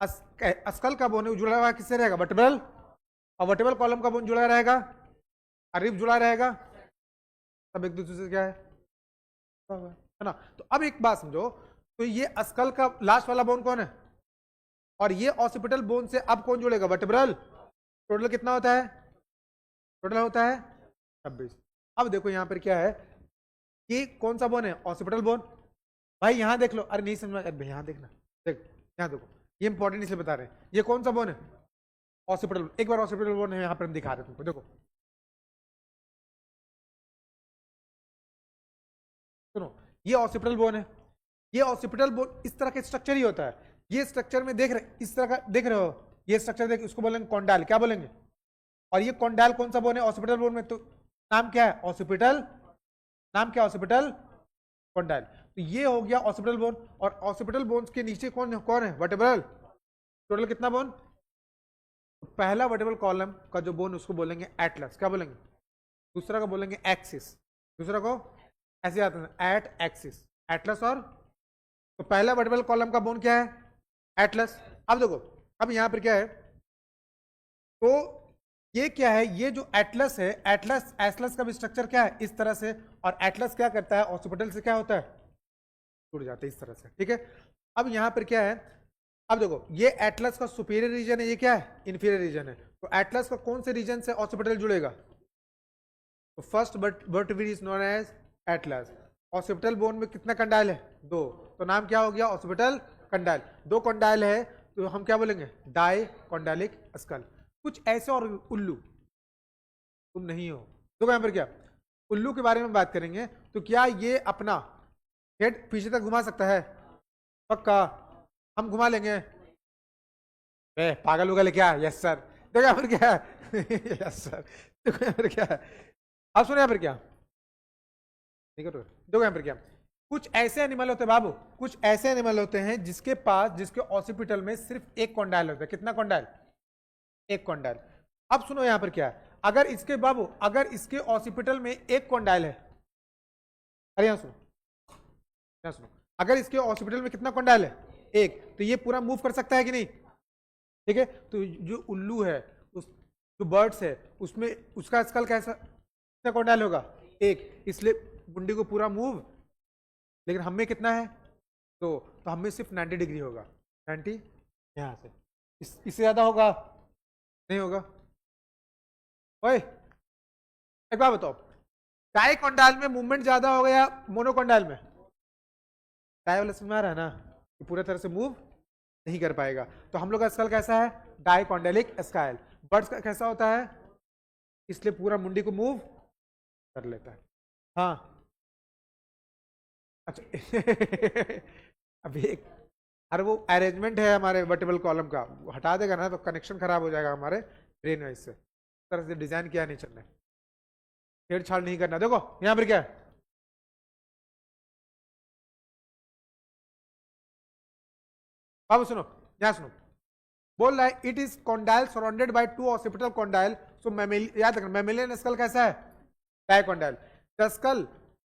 अस्कल का बोन है वो जुड़ा हुआ किससे रहेगा? वर्टिबल। और वर्टिबल कॉलम का बोन जुड़ा रहेगा, रिब जुड़ा रहेगा, सब एक दूसरे से क्या है ना? तो अब एक बात समझो, तो ये अस्कल का लास्ट वाला बोन कौन है? और ये ऑसिपिटल बोन से अब कौन जुड़ेगा? वर्टिब्रल। टोटल कितना होता है? टोटल होता है 26। अब देखो यहां पर क्या है, ये कौन सा बोन है? Occipital bone. भाई यहां देख लो, अरे नहीं समझ, अरे यहां देखना, देख यहां देखो, ये इंपॉर्टेंट इसलिए बता रहे हैं, ये कौन सा बोन है? ऑसिपिटल। एक बार ऑसिपिटल बोन है यहां पर हम दिखा रहे हैं तुमको, देखो सुनो, ये ऑसिपिटल बोन है, ये ऑसिपिटल बोन इस तरह का स्ट्रक्चर ही होता है। ये स्ट्रक्चर में देख रहे, इस तरह का देख रहे हो, ये स्ट्रक्चर देख, उसको बोलेंगे कॉन्डाइल, क्या बोलेंगे? और ये कॉन्डाइल कौन सा बोन है? ऑसिपिटल बोन में। तो नाम क्या है? ऑसिपिटल। नाम क्या? Occipital condyle. तो ये हो गया ऑसिपिटल बोन। और ऑसिपिटल बोन्स के नीचे कौन कौन है? वर्टिब्रल। टोटल कितना बोन? तो पहला वर्टिब्रल कॉलम का जो बोन उसको बोलेंगे एटलस, क्या बोलेंगे? दूसरा को बोलेंगे एक्सिस, दूसरा को ऐसे आते हैं एट एक्सिस, एटलस। और तो पहला वर्टिब्रल कॉलम का बोन क्या है? एटलस। अब देखो, अब यहां पर क्या है, तो ये क्या है, ये जो एटलस है, एटलस एटलस का भी स्ट्रक्चर क्या है? इस तरह से। और एटलस क्या करता है? ऑसिपिटल से क्या होता है? जुड़ जाते हैं इस तरह से, ठीक है। अब यहां पर क्या है, अब देखो ये एटलस का सुपीरियर रीजन है, ये क्या है? इंफीरियर रीजन है। तो एटलस का कौन से रीजन से ऑसिपिटल जुड़ेगा? तो first vertebra is known as atlas. Occipital bone में कितना कंडाइल है? 2। तो नाम क्या हो गया? Occipital condyle. 2 कंडाइल है तो हम क्या बोलेंगे? Dicondylic skull. कुछ ऐसे और उल्लू तुम नहीं हो। देखो यहां पर क्या, उल्लू के बारे में बात करेंगे, तो क्या ये अपना हेड पीछे तक घुमा सकता है? पक्का हम घुमा लेंगे। पागल उगल क्या? Yes sir. देखो यहां पर क्या है यस सर। देखो यहां पर क्या है, अब सुनो यहां पर क्या, ठीक है। देखो यहां पर क्या, कुछ ऐसे एनिमल होते हैं बाबू, कुछ ऐसे एनिमल होते हैं जिसके पास, जिसके ऑसिपिटल में सिर्फ एक कॉन्डाइल होता है। कितना कॉन्डाइल? एक कॉन्डाइल। अब सुनो यहां पर क्या है, अगर इसके बाबू, अगर इसके ऑसिपिटल में एक कॉन्डाइल है, अरे यहां सुनो, यहां सुनो, अगर इसके हॉस्पिटल में कितना कॉन्डाइल है? एक। तो ये पूरा मूव कर सकता है कि नहीं? ठीक है। तो जो उल्लू है, उस जो बर्ड्स है, उसमें उसका स्कल कैसा, कितना कॉन्डाइल होगा? एक। इसलिए मुंडी को पूरा मूव, लेकिन हमें कितना है? तो हमें सिर्फ 90 डिग्री होगा, 90 यहां से। इससे ज्यादा होगा? नहीं होगा। ओए एक बात बताओ, टाई कॉन्डाइल में मूवमेंट ज्यादा होगा या मोनोकॉन्डाइल में? टाई वाला समझ में आ रहा है ना, कि पूरी तरह से मूव नहीं कर पाएगा। तो हम लोग का स्कल कैसा है? डाइकॉन्डेलिक स्काइल। बर्ड्स का कैसा होता है? इसलिए पूरा मुंडी को मूव कर लेता है। हाँ अच्छा अभी एक, अरे वो अरेंजमेंट है हमारे वर्टिबल कॉलम का, वो हटा देगा ना तो कनेक्शन खराब हो जाएगा हमारे ब्रेन वाइज से। इस तरह से डिजाइन किया नहीं चलना, छेड़छाड़ नहीं करना। देखो यहां पर क्या है, अब सुनो, यहां सुनो, बोल रहा है it is condyle surrounded by 2 occipital condyle. So याद रखना, मैमेलियन स्कल कैसा है? Dicondylic. The skull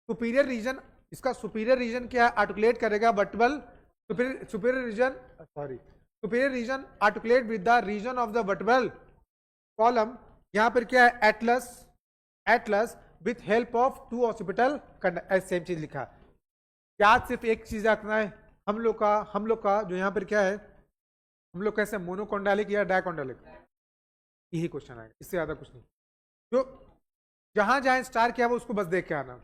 superior region, इसका सुपीरियर रीजन क्या है? आर्टिकुलेट करेगा vertebral, superior region, sorry, superior region articulate with the region of the vertebral column. यहां पर क्या है? Atlas, atlas with help of 2 occipital, same चीज लिखा। याद सिर्फ एक चीज रखना है, हम लोग का जो यहां पर क्या है, हम लोग कैसे, मोनोकॉन्डालिक या डायकॉन्डालिक, यही क्वेश्चन आएगा, इससे ज्यादा कुछ नहीं। जो जहां जहां स्टार किया वो उसको बस देख के आना,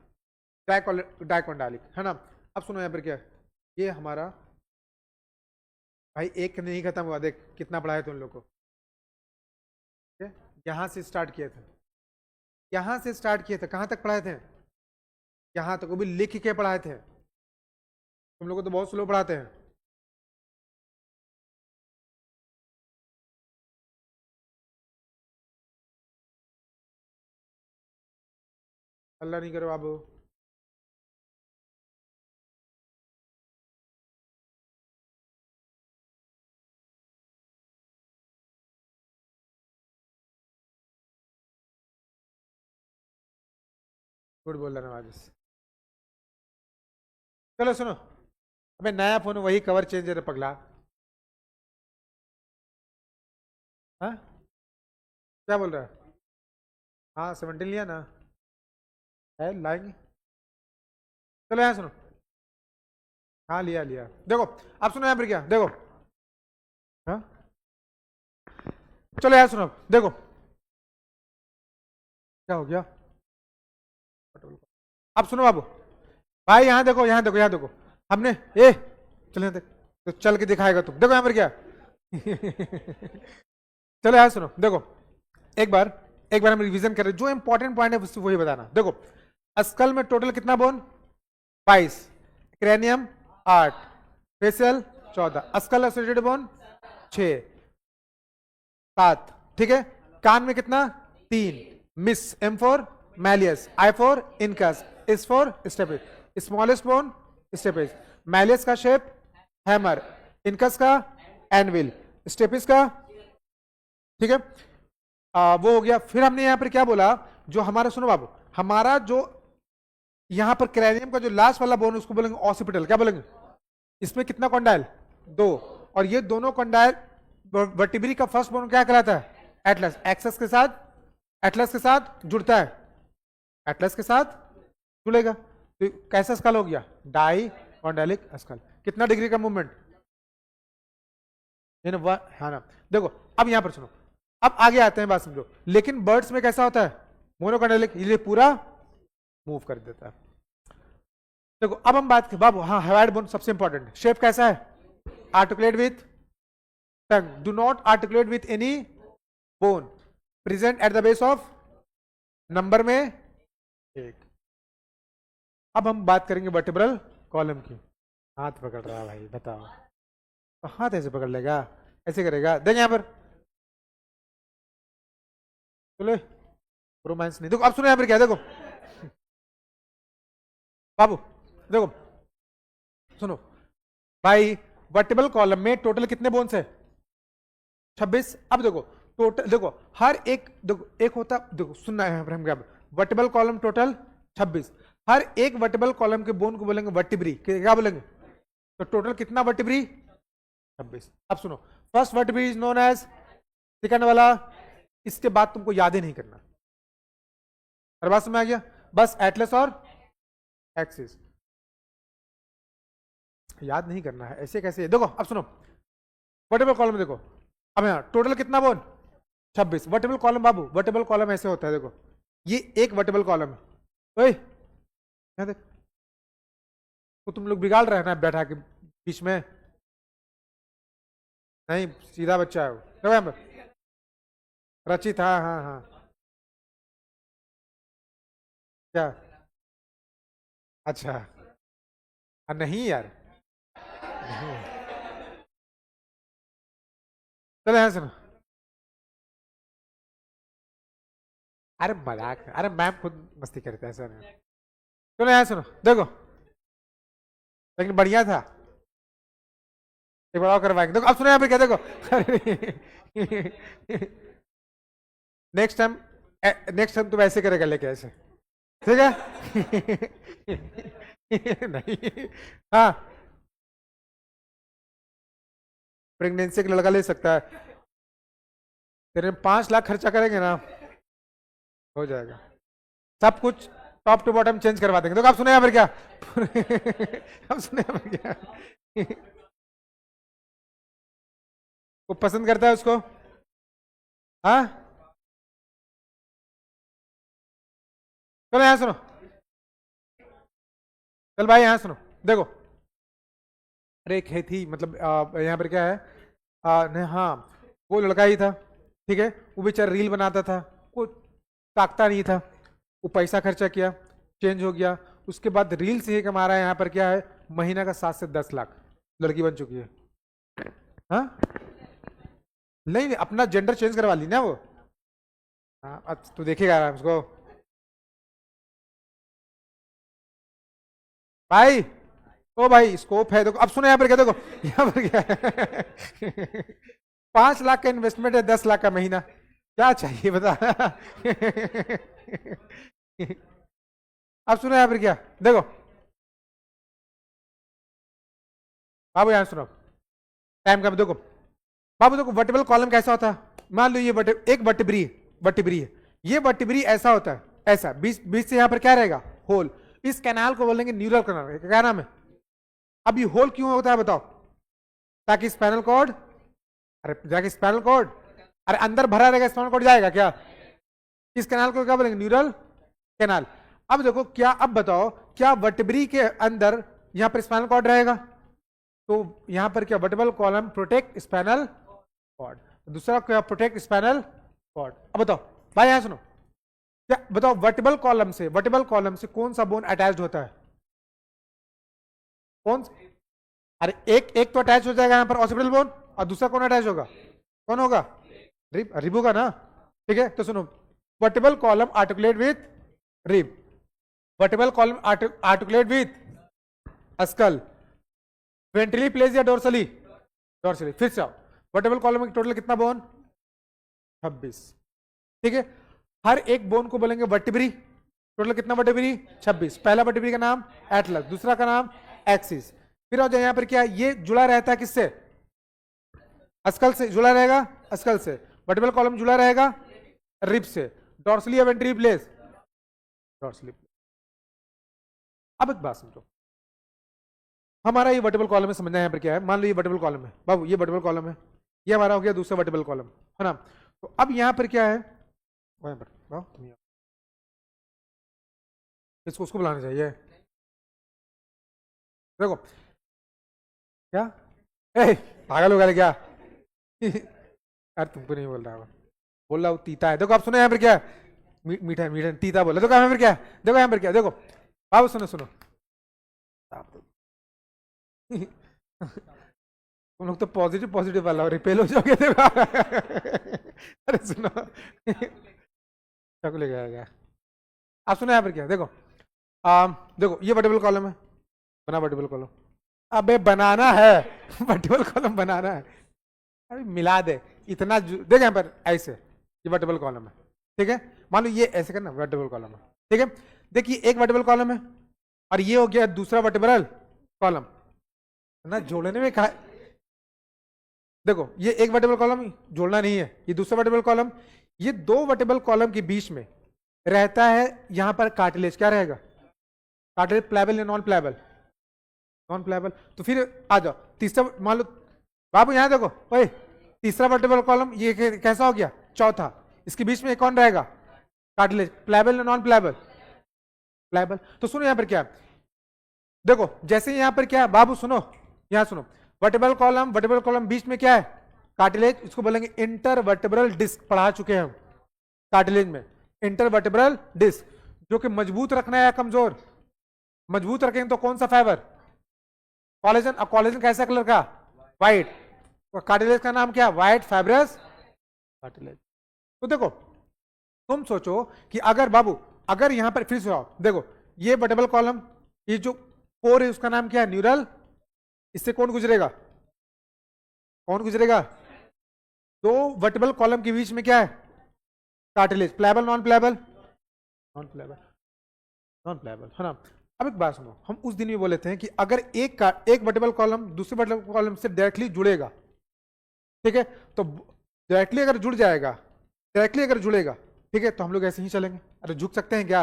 डायकॉन्डालिक है ना। अब सुनो यहां पर क्या है, ये हमारा भाई एक नहीं खत्म हुआ, देख कितना पढ़ाया तुम लोग को। ठीक है, यहां से स्टार्ट किए थे, यहां से स्टार्ट किए थे, कहां तक पढ़ाए थे? यहां तक, वो भी लिख के पढ़ाए थे। तुम लोग को तो बहुत स्लो पढ़ाते हैं। अल्लाह नहीं करे बाबू। गुड बोल रहा नवाजिस। चलो सुनो, अबे नया फोन वही कवर चेंज है रे पगला। हाँ क्या बोल रहा है? हाँ 17 लिया ना, है लाएंगे। चलो यहाँ सुनो, हाँ लिया लिया। देखो अब सुनो यहाँ पर क्या, देखो हाँ चलो यहाँ सुनो, देखो क्या हो गया। अब सुनो बाबू, भाई यहाँ देखो यहाँ देखो यहाँ देखो, हमने ए चल यहाँ देख, तो चल के दिखाएगा तुम, देखो यहाँ पर क्या। चलो यहाँ सुनो, देखो एक बार हम रिवीजन कर रहे हैं, जो इंपॉर्टेंट पॉइंट है वही बताना। देखो अस्कल में टोटल कितना bone, 22, cranium 8, facial 14, skull associated bone 6, 7, ठीक है। कान में कितना, 3, MIS M4 malleus, I4 incus, S4 stapes, smallest bone stapes, malleus का शेप हैमर, इनकस का एनविल, स्टेपिस का, ठीक है। वो हो गया। फिर हमने यहां पर क्या बोला, जो हमारा सुनो बाबू, हमारा जो यहां पर क्रैनियम का जो लास्ट वाला बोन उसको बोलेंगे ऑसिपिटल, क्या बोलेंगे। इसमें कितना कॉन्डाइल, 2, और ये दोनों कॉन्डाइल वर्टिब्री का फर्स्ट बोन क्या कहलाता है, एटलस, एक्सेस के साथ, एटलस के साथ जुड़ता है, एटलस के साथ जुड़ेगा, तो कैसा स्कल हो गया, डाई कॉन्डाइलिक स्कल। कितना डिग्री का मूवमेंट, हाँ ना। देखो अब यहां पर सुनो, अब आगे आते हैं, बात समझो। लेकिन बर्ड्स में कैसा होता है, मोनोकॉन्डाइलिक, ये पूरा मूव कर देता है। देखो अब हम बात बाबू, हाँ हैवाइड बोन सबसे इंपॉर्टेंट, शेप कैसा है, articulate with tongue, do not articulate with any bone, present at the base of number में 1। अब हम बात करेंगे वर्टिब्रल कॉलम की। हाथ पकड़ रहा है भाई, बताओ तो हाथ ऐसे पकड़ लेगा, ऐसे करेगा, देख यहां पर, चलो रोमांस नहीं। देखो अब सुनो यहां पर क्या, देखो बाबू, देखो सुनो भाई, वर्टिबल कॉलम में टोटल कितने बोन्स है, 26। अब देखो टोटल, देखो हर एक, देखो एक होता, देखो सुनना है हम क्या, वर्टिबल कॉलम टोटल 26, हर एक वर्टिबल कॉलम के बोन को बोलेंगे वर्टिब्री, क्या बोलेंगे, तो टोटल कितना वर्टिब्री, 26। अब सुनो, first vertebra is known as, second वाला, इसके बाद तुमको याद ही नहीं करना, हर बात समझ आ गया, बस एटलस और एक्सिस याद नहीं करना है, ऐसे कैसे। देखो अब सुनो, वर्टिबल कॉलम देखो, अब यहाँ टोटल कितना बोन, 26। वर्टिबल कॉलम बाबू, वर्टिबल कॉलम ऐसे होता है, देखो ये एक वर्टिबल कॉलम है, ओए यहाँ देख, तो तुम लोग बिगाड़ रहे हैं ना बैठा के बीच में, नहीं सीधा बच्चा है वो, देखो यहाँ पर रचित, हाँ हाँ हाँ, क्या, अच्छा नहीं यार, नहीं। चलो यहाँ सुनो, अरे मजाक, अरे मैम खुद मस्ती करते हैं, ऐसा नहीं। चलो यहाँ सुनो, देखो लेकिन बढ़िया था, एक बार और करवाएंगे। देखो अब सुनो यहाँ पे क्या, देखो नेक्स्ट टाइम तुम ऐसे करेगा लेके, ऐसे ठीक है। नहीं, हाँ प्रेगनेंसी का लड़का ले सकता है, तेरे 5 लाख खर्चा करेंगे ना, हो जाएगा सब कुछ, टॉप टू बॉटम चेंज करवा देंगे। तो आप सुने यहाँ पर क्या, आप सुने यहाँ पर क्या, वो पसंद करता है उसको, हाँ चलो यहाँ सुनो, चल भाई यहाँ सुनो, देखो अरे एक है थी, मतलब यहाँ पर क्या है, नहीं हाँ वो लड़का ही था, ठीक है, वो बेचारा रील बनाता था, वो ताकता नहीं था, वो पैसा खर्चा किया, चेंज हो गया, उसके बाद रील से ही कमा रहा है, यहाँ पर क्या है, महीना का 7 से 10 लाख, लड़की बन चुकी है। हाँ नहीं नहीं, अपना जेंडर चेंज करवा ली ना वो, हाँ अब तू देखेगा उसको, भाई, ओ भाई स्कोप है। देखो अब सुनो यहाँ पर क्या, देखो यहाँ पर क्या है 5 लाख का इन्वेस्टमेंट है, 10 लाख का महीना, क्या चाहिए बता अब सुनो यहाँ पर क्या, देखो बाबू यहाँ सुनो, टाइम का देखो बाबू, देखो वर्टिबल कॉलम कैसा होता है, मान लो ये एक वर्टिब्री है, ये वर्टिब्री ऐसा होता है, ऐसा बीच बीच से यहाँ पर क्या रहेगा, होल। इस कैनाल को बोलेंगे न्यूरल कैनाल, क्या नाम है। अब ये होल क्यों होता है बताओ, ताकि स्पाइनल कॉर्ड, अरे जाके स्पाइनल कॉर्ड, अरे अंदर भरा रहेगा, स्पाइनल कॉर्ड जाएगा क्या, इस कैनाल को क्या बोलेंगे, न्यूरल कैनाल। अब देखो क्या, अब बताओ क्या वर्टिब्री के अंदर यहां पर स्पाइनल कॉर्ड रहेगा, तो यहां पर क्या vertebral column protect spinal cord, दूसरा क्या प्रोटेक्ट स्पाइनल कॉर्ड। अब बताओ भाई यहां सुनो, क्या बताओ वर्टिबल कॉलम से कौन सा बोन अटैच्ड होता है, कौन, अरे एक तो अटैच हो जाएगा यहां पर ऑक्सीपिटल बोन, और दूसरा कौन अटैच होगा, कौन होगा, रिब होगा ना। ठीक है, तो सुनो, vertebral column articulate with rib, vertebral column articulate with skull, ventrally place या डोर्सली, डोर्सली। फिर से आओ, वर्टिबल कॉलम में टोटल कितना बोन, 26। ठीक है, हर एक बोन को बोलेंगे वर्टिब्री, टोटल कितना वर्टिब्री, 26। पहला वर्टिब्री का नाम एटलस, दूसरा का नाम एक्सिस। फिर आ जाए यहाँ पर क्या, ये जुड़ा रहता है किससे, अस्कल से जुड़ा रहेगा, अस्कल से। वर्टिबल कॉलम जुड़ा रहेगा रिब से, डॉर्सली या वेंट्रली प्लेस, डॉर्सली। अब एक बात समझो, हमारा ये वर्टिबल कॉलम है, समझना है यहाँ पर क्या है, मान लो ये वर्टिबल कॉलम है बाबू, ये वर्टिबल कॉलम है, ये हमारा हो गया दूसरा वर्टिबल कॉलम, है ना। तो अब यहाँ पर क्या है, इसको उसको बुलाना चाहिए, देखो क्या, पागल हो गया क्या यार, तुमको नहीं बोल रहा हूँ, बोल रहा हूँ तीता है। देखो आप सुनो यहाँ पर क्या, मीठा मीठा तीता बोला, देखो यहाँ पर क्या है, देखो यहाँ पर क्या, देखो बाबू सुनो सुनो तुम लोग तो पॉजिटिव वाला रिपेल हो जाओगे देखो अरे सुनो चाकू ले गया। आप सुनो यहाँ पर क्या, देखो देखो ये वर्टिबल कॉलम है, बना वर्टिबल कॉलम, अबे बनाना है वर्टिबल कॉलम बनाना है, अरे मिला दे इतना, देख यहाँ पर ऐसे, ये वर्टिबल कॉलम है, ठीक है, मान लो ये ऐसे करना वर्टिबल कॉलम है, ठीक है। देखिए एक वर्टिबल कॉलम है, और ये हो गया दूसरा वर्टिबल कॉलम ना, जोड़ने में कहा, देखो ये एक वर्टिबल कॉलम जोड़ना नहीं है, ये दूसरा वर्टिबल कॉलम, ये दो वर्टिबल कॉलम के बीच में रहता है यहां पर कार्टिलेज, क्या रहेगा, कार्टिलेज, प्लेबल या नॉन प्लेबल, नॉन प्लेबल। तो फिर आ जाओ तीसरा, मान लो बाबू यहां देखो, ओए तीसरा वर्टिबल कॉलम ये कैसा हो गया, चौथा, इसके बीच में कौन रहेगा, कार्टिलेज, प्लेबल या नॉन प्लेबल, प्लेबल। तो सुनो यहां पर क्या, देखो जैसे यहां पर क्या बाबू सुनो, यहां सुनो, वर्टिबल कॉलम बीच में क्या है, कार्टिलेज, इसको बोलेंगे इंटरवर्टिब्रल डिस्क, पढ़ा चुके हैं हम कार्टिलेज में, इंटरवर्टिब्रल डिस्क, जो कि मजबूत रखना है या कमजोर, मजबूत रखेंगे तो कौन सा फाइबर, कॉलेजन। अब कॉलेजन कैसा कलर का, व्हाइट, कार्टिलेज का नाम क्या, व्हाइट फाइब्रस कार्टिलेज। तो देखो तुम सोचो कि अगर बाबू, अगर यहां पर फिर से आओ, देखो ये वर्टिबल कॉलम, ये जो कोर है उसका नाम क्या है, न्यूरल, इससे कौन गुजरेगा, कौन गुजरेगा, दो वर्टिबल कॉलम के बीच में क्या है, cartilage, payable non payable, non payable, non payable, है ना। अब एक बात सुनो, हम उस दिन भी बोले थे कि अगर एक वर्टिबल कॉलम दूसरे वर्टिबल कॉलम से डायरेक्टली जुड़ेगा, ठीक है, तो डायरेक्टली अगर जुड़ जाएगा, डायरेक्टली अगर जुड़ेगा, ठीक है, तो हम लोग ऐसे ही चलेंगे। अरे झुक सकते हैं क्या,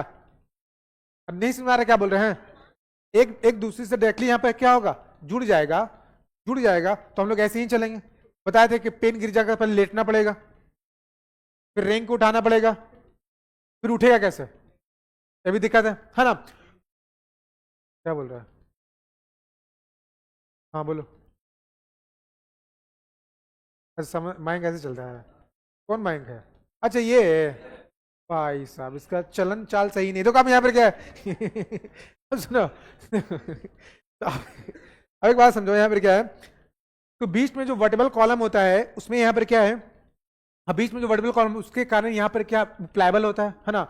अब नहीं समझ आ रहा क्या बोल रहे हैं, एक दूसरे से डायरेक्टली यहाँ पे क्या होगा, जुड़ जाएगा, तो हम लोग ऐसे ही चलेंगे। बताए थे कि पेन गिर जाकर पहले लेटना पड़ेगा, फिर रैंक को उठाना पड़ेगा, फिर उठेगा कैसे, ये भी दिक्कत है ना। क्या बोल रहा है, हाँ बोलो, माइंग कैसे चलता है, कौन माइंग है, अच्छा ये भाई साहब इसका चलन चाल सही नहीं, तो काम यहाँ पर क्या है सुनो अब एक बात समझो, यहाँ पर क्या है, तो बीच में जो वर्टिबल कॉलम होता है उसमें यहाँ पर क्या है, बीच में जो वर्टिबल कॉलम उसके कारण यहाँ पर क्या प्लायबल होता है ना,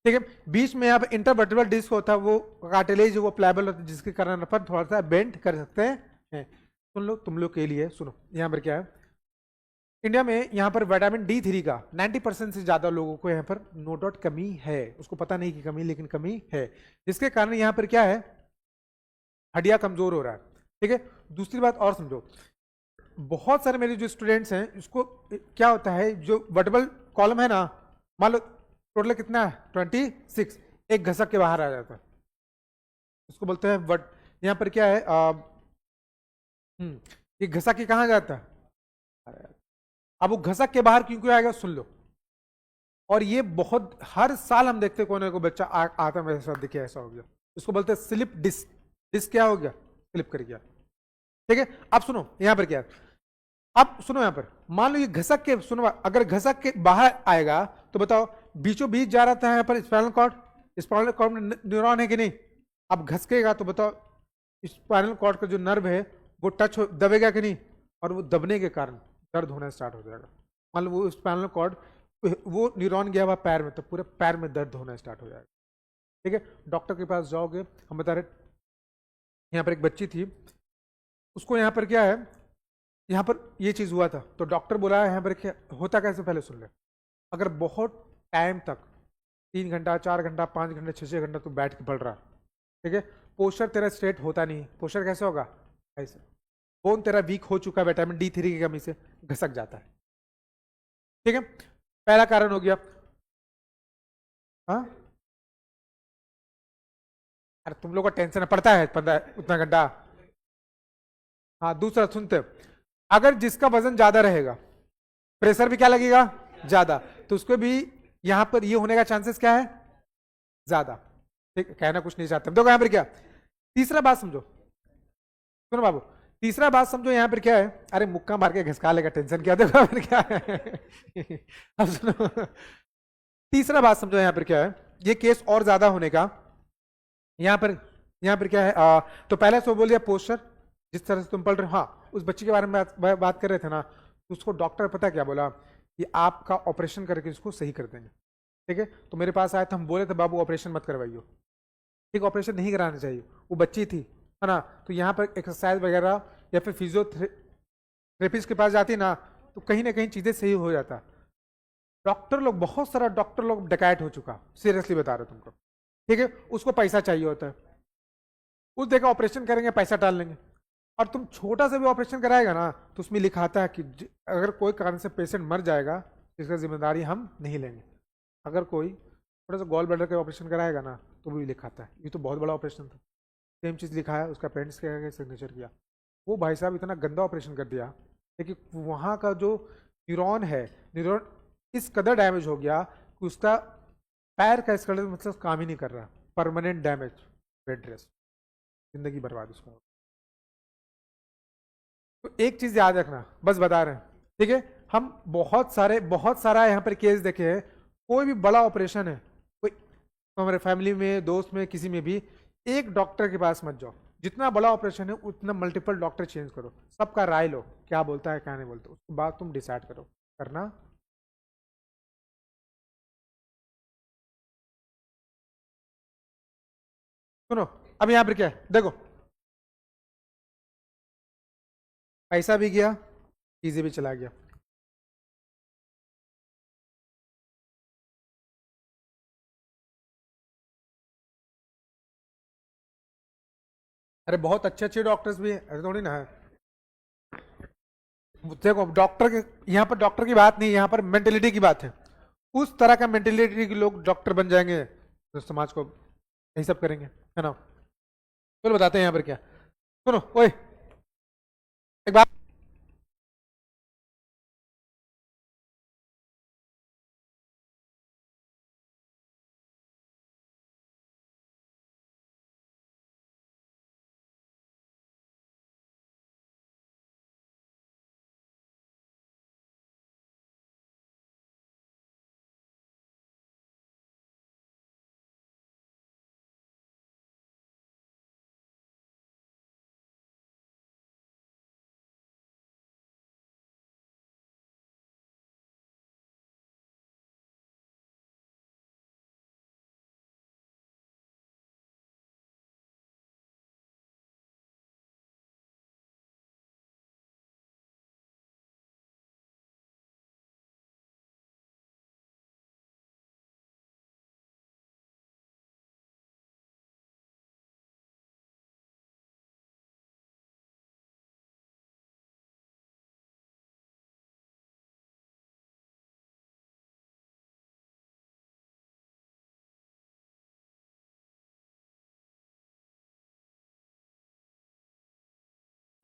ठीक है। बीच में यहाँ पे इंटरवर्टेब्रल डिस्क होता है, वो कार्टिलेज वो प्लायबल होता है, जिसके कारण अपन थोड़ा सा बेंड कर सकते हैं। सुन लो, तुम लोग के लिए सुनो, यहाँ पर क्या है, इंडिया में यहाँ पर विटामिन D3 का 90% से ज्यादा लोगों को यहाँ पर नो डाउट कमी है, उसको पता नहीं कि कमी, लेकिन कमी है, जिसके कारण यहाँ पर क्या है, हड्डियां कमजोर हो रहा है। ठीक है। दूसरी बात और समझो, बहुत सारे मेरे जो स्टूडेंट्स हैं, इसको क्या होता है, जो वर्टेब्रल कॉलम है ना, मान लो टोटल कितना है 26, एक घसक के बाहर आ जाता है, उसको बोलते हैं वट, यहाँ पर क्या है ये घसक के कहाँ जाता है, अब वो घसक के बाहर क्यों क्यों आएगा सुन लो। और ये बहुत हर साल हम देखते कोई ना कोई बच्चा आता है मेरे साथ, देखिए ऐसा हो गया, उसको बोलते हैं स्लिप डिस्क, डिस्क क्या हो गया, स्लिप कर गया। ठीक है। अब सुनो यहां पर क्या है, अब सुनो यहां पर, मान लो ये घसक के, सुनो अगर घसक के बाहर आएगा तो बताओ, बीचों बीच जा रहा था यहाँ पर स्पाइनल कॉर्ड, स्पाइनल कॉर्ड में न्यूरॉन है कि नहीं, अब घसकेगा तो बताओ स्पाइनल कॉर्ड का जो नर्व है वो टच दबेगा कि नहीं, और वो दबने के कारण दर्द होना स्टार्ट हो जाएगा। मान लो वो स्पाइनल कॉर्ड, वो न्यूरॉन गया हुआ पैर में, तो पूरे पैर में दर्द होना स्टार्ट हो जाएगा। ठीक है। डॉक्टर के पास जाओगे, हम बता रहे, यहाँ पर एक बच्ची थी, उसको यहाँ पर क्या है, यहाँ पर ये चीज हुआ था, तो डॉक्टर बोला यहाँ पर क्या होता, कैसे पहले सुन ले, अगर बहुत टाइम तक 3 घंटा 4 घंटा 5 घंटे 6 घंटा तू बैठ के पढ़ रहा, ठीक है, पोस्चर तेरा स्ट्रेट होता नहीं, पोस्चर कैसे होगा, ऐसे, बोन तेरा वीक हो चुका है विटामिन D3 की कमी से, घसक जाता है। ठीक है। पहला कारण हो गया। हाँ, अरे तुम लोग को टेंशन पड़ता है 15 उतना घंटा। हाँ, दूसरा सुनते हो, अगर जिसका वजन ज्यादा रहेगा, प्रेशर भी क्या लगेगा, ज्यादा, तो उसको भी यहां पर ये होने का चांसेस क्या है, ज्यादा। ठीक, कहना कुछ नहीं चाहते, देखो यहां पर क्या, तीसरा बात समझो, सुनो बाबू, तीसरा बात समझो यहाँ पर क्या है, अरे मुक्का मार के घसका लेगा, टेंशन क्या, देखो यहाँ पर क्या है अब सुनो, तीसरा बात समझो यहाँ पर क्या है, ये केस और ज्यादा होने का, यहाँ पर क्या है, तो पहले सो बोल दिया पोस्चर, जिस तरह से तुम पढ़ रहे हो, हाँ उस बच्चे के बारे में बात कर रहे थे ना, तो उसको डॉक्टर पता क्या बोला, कि आपका ऑपरेशन करके इसको सही कर देंगे। ठीक है। तो मेरे पास आया था, हम बोले थे बाबू ऑपरेशन मत करवाइयो, ठीक, ऑपरेशन नहीं कराना चाहिए, वो बच्ची थी, है ना, तो यहाँ पर एक्सरसाइज वगैरह या फिर फिजियोथेरेपिस्ट के पास जाती ना, तो कहीं ना कहीं चीजें सही हो जाता। डॉक्टर लोग, बहुत सारा डॉक्टर लोग डकैत हो चुका, सीरियसली बता रहे तुमको। ठीक है। उसको पैसा चाहिए होता है, उस जगह ऑपरेशन करेंगे, पैसा डाल लेंगे, और तुम छोटा सा भी ऑपरेशन कराएगा ना, तो उसमें लिखा आता है कि अगर कोई कारण से पेशेंट मर जाएगा, इसका जिम्मेदारी हम नहीं लेंगे। अगर कोई थोड़ा सा गॉल ब्लैडर का ऑपरेशन कराएगा ना, तो भी लिखा आता है, ये तो बहुत बड़ा ऑपरेशन था, सेम चीज़ लिखा है, उसका पेरेंट्स क्या सिग्नेचर किया, वो भाई साहब इतना गंदा ऑपरेशन कर दिया, लेकिन वहाँ का जो न्यूरॉन है, न्यूरॉन इस कदर डैमेज हो गया कि उसका पैर का स्केलेटल मतलब काम ही नहीं कर रहा, परमानेंट डैमेज, बेड रेस्ट, जिंदगी बर्बाद उसका। तो एक चीज याद रखना, बस बता रहे हैं, ठीक है, हम बहुत सारा यहाँ पर केस देखे हैं, कोई भी बड़ा ऑपरेशन है, कोई हमारे फैमिली में, दोस्त में, किसी में भी, एक डॉक्टर के पास मत जाओ, जितना बड़ा ऑपरेशन है उतना मल्टीपल डॉक्टर चेंज करो, सबका राय लो, क्या बोलता है क्या नहीं बोलता, उसके बाद तुम डिसाइड करो करना। सुनो, अब यहाँ पर क्या है देखो, पैसा भी गया, चीजें भी चला गया। अरे बहुत अच्छे अच्छे डॉक्टर्स भी हैं, ऐसे थोड़ी ना है, देखो डॉक्टर के, यहाँ पर डॉक्टर की बात नहीं, यहाँ पर मेंटेलिटी की बात है, उस तरह का मेंटेलिटी के लोग डॉक्टर बन जाएंगे, तो समाज को यही सब करेंगे, है ना। चलो बताते हैं यहाँ पर क्या, सुनो ओए, एक बात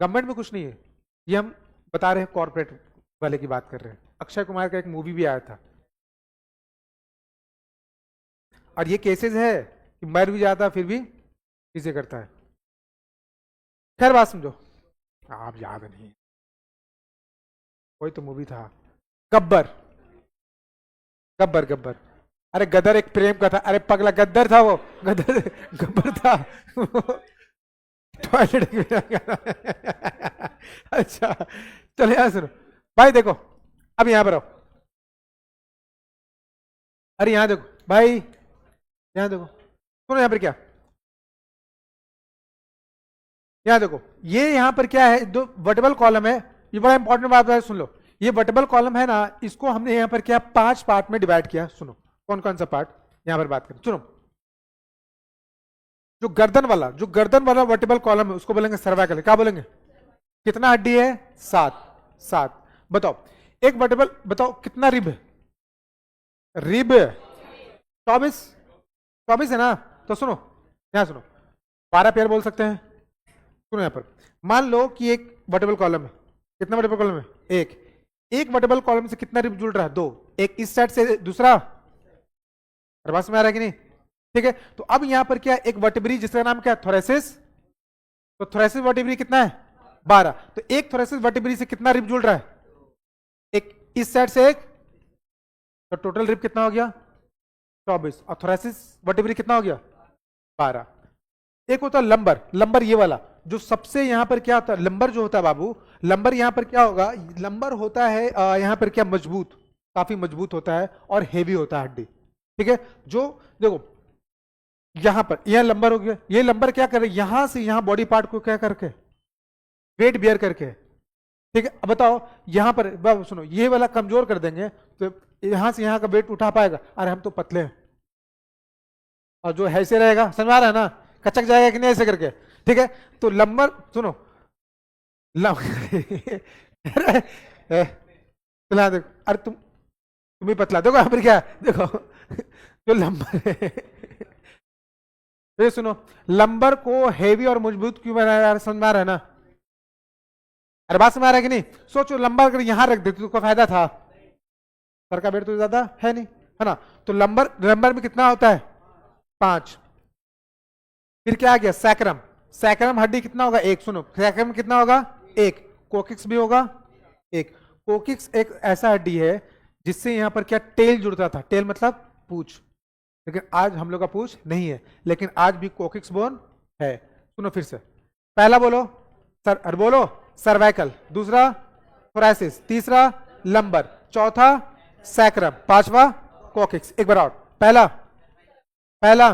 गवर्नमेंट में कुछ नहीं है, ये हम बता रहे हैं, कॉर्पोरेट वाले की बात कर रहे हैं। अक्षय कुमार का एक मूवी भी आया था, और ये केसेस है कि मर भी जाता फिर भी चीजें करता है। खैर बात समझो, आप याद नहीं, कोई तो मूवी था, गब्बर, गब्बर गब्बर। अरे गदर एक प्रेम का था, अरे पगला गद्दर था वो, गदर गब्बर था टॉयलेट अच्छा चलो यार सुनो भाई, देखो अब यहां पर आओ, अरे यहां देखो भाई, यहां देखो, सुनो यहां पर क्या, यहां देखो, ये यहां पर क्या है, दो वर्टिकल कॉलम है, ये बड़ा इंपॉर्टेंट बात है, सुन लो। ये वर्टिकल कॉलम है ना, इसको हमने यहां पर क्या 5 पार्ट में डिवाइड किया। सुनो कौन कौन सा पार्ट, यहां पर बात करें, सुनो। जो गर्दन वाला वर्टिकल कॉलम है उसको बोलेंगे सर्वाइकल, क्या बोलेंगे, कितना हड्डी है, 7, 7। बताओ एक वर्टिकल, बताओ कितना रिब है, रिब 24, 24 है ना। तो सुनो यहां सुनो, 12 पेयर बोल सकते हैं। सुनो यहां पर, मान लो कि एक वर्टिकल कॉलम है, कितना वर्टिकल कॉलम है, एक वर्टिकल कॉलम से कितना रिब जुड़ रहा है, 2, एक इस साइड से दूसरा, पास में आ रहा है कि नहीं, ठीक है। तो अब यहां पर क्या, एक वर्टिब्री जिसका नाम क्या है, थोरेसिस, तो थोरेसिस वर्टिब्री कितना है, 12। तो एक थोरेसिस वर्टिब्री से कितना रिब जुड़ रहा है, एक इस साइड से एक, तो टोटल रिब कितना हो गया, 24, और थोरेसिस वर्टिब्री कितना हो गया, 12। एक होता है लंबर, लंबर ये वाला जो सबसे यहां पर क्या होता है, लंबर जो होता है बाबू, लंबर यहां पर क्या होगा, लंबर होता है यहां पर क्या, मजबूत, काफी मजबूत होता है और हेवी होता है हड्डी, ठीक है। जो देखो यहां पर यह लंबर हो गया, ये लंबर क्या करे, यहां से यहां बॉडी पार्ट को क्या करके, वेट बियर करके, ठीक है। अब बताओ यहां पर सुनो, ये वाला कमजोर कर देंगे तो यहां से यहां का वेट उठा पाएगा, अरे हम तो पतले हैं, और जो है ऐसे रहेगा, समझ आ रहा है ना, कचक जाएगा कि नहीं ऐसे करके, ठीक है। तो लंबर सुनो देखो, अरे तुम ही पतला, देखो यहां पर क्या है, देखो जो लंबर है तो सुनो, लंबर को हेवी और मजबूत क्यों बनाया यार, समझ में आ रहा है ना, अरे बात समझ आ रहा है कि नहीं। सोचो लंबर अगर यहां रख देते तो क्या फायदा था, सर का वेट तो ज्यादा है नहीं, है ना। तो लंबर, लंबर में कितना होता है, 5। फिर क्या आ गया, सैक्रम, सैक्रम हड्डी कितना होगा, 1। सुनो सैक्रम कितना होगा, 1। कोकिक्स भी होगा 1। कोकिक्स एक ऐसा हड्डी है जिससे यहां पर क्या, टेल जुड़ता था, टेल मतलब पूछ, लेकिन आज हम लोग का पूछ नहीं है, लेकिन आज भी कोकिक्स बोन है। सुनो फिर से, पहला बोलो सर, अरे बोलो सर्वाइकल, दूसरा थोरैसिस, तीसरा लंबर, चौथा सैक्रम, पांचवा कोकिक्स। एक बार और, पहला पहला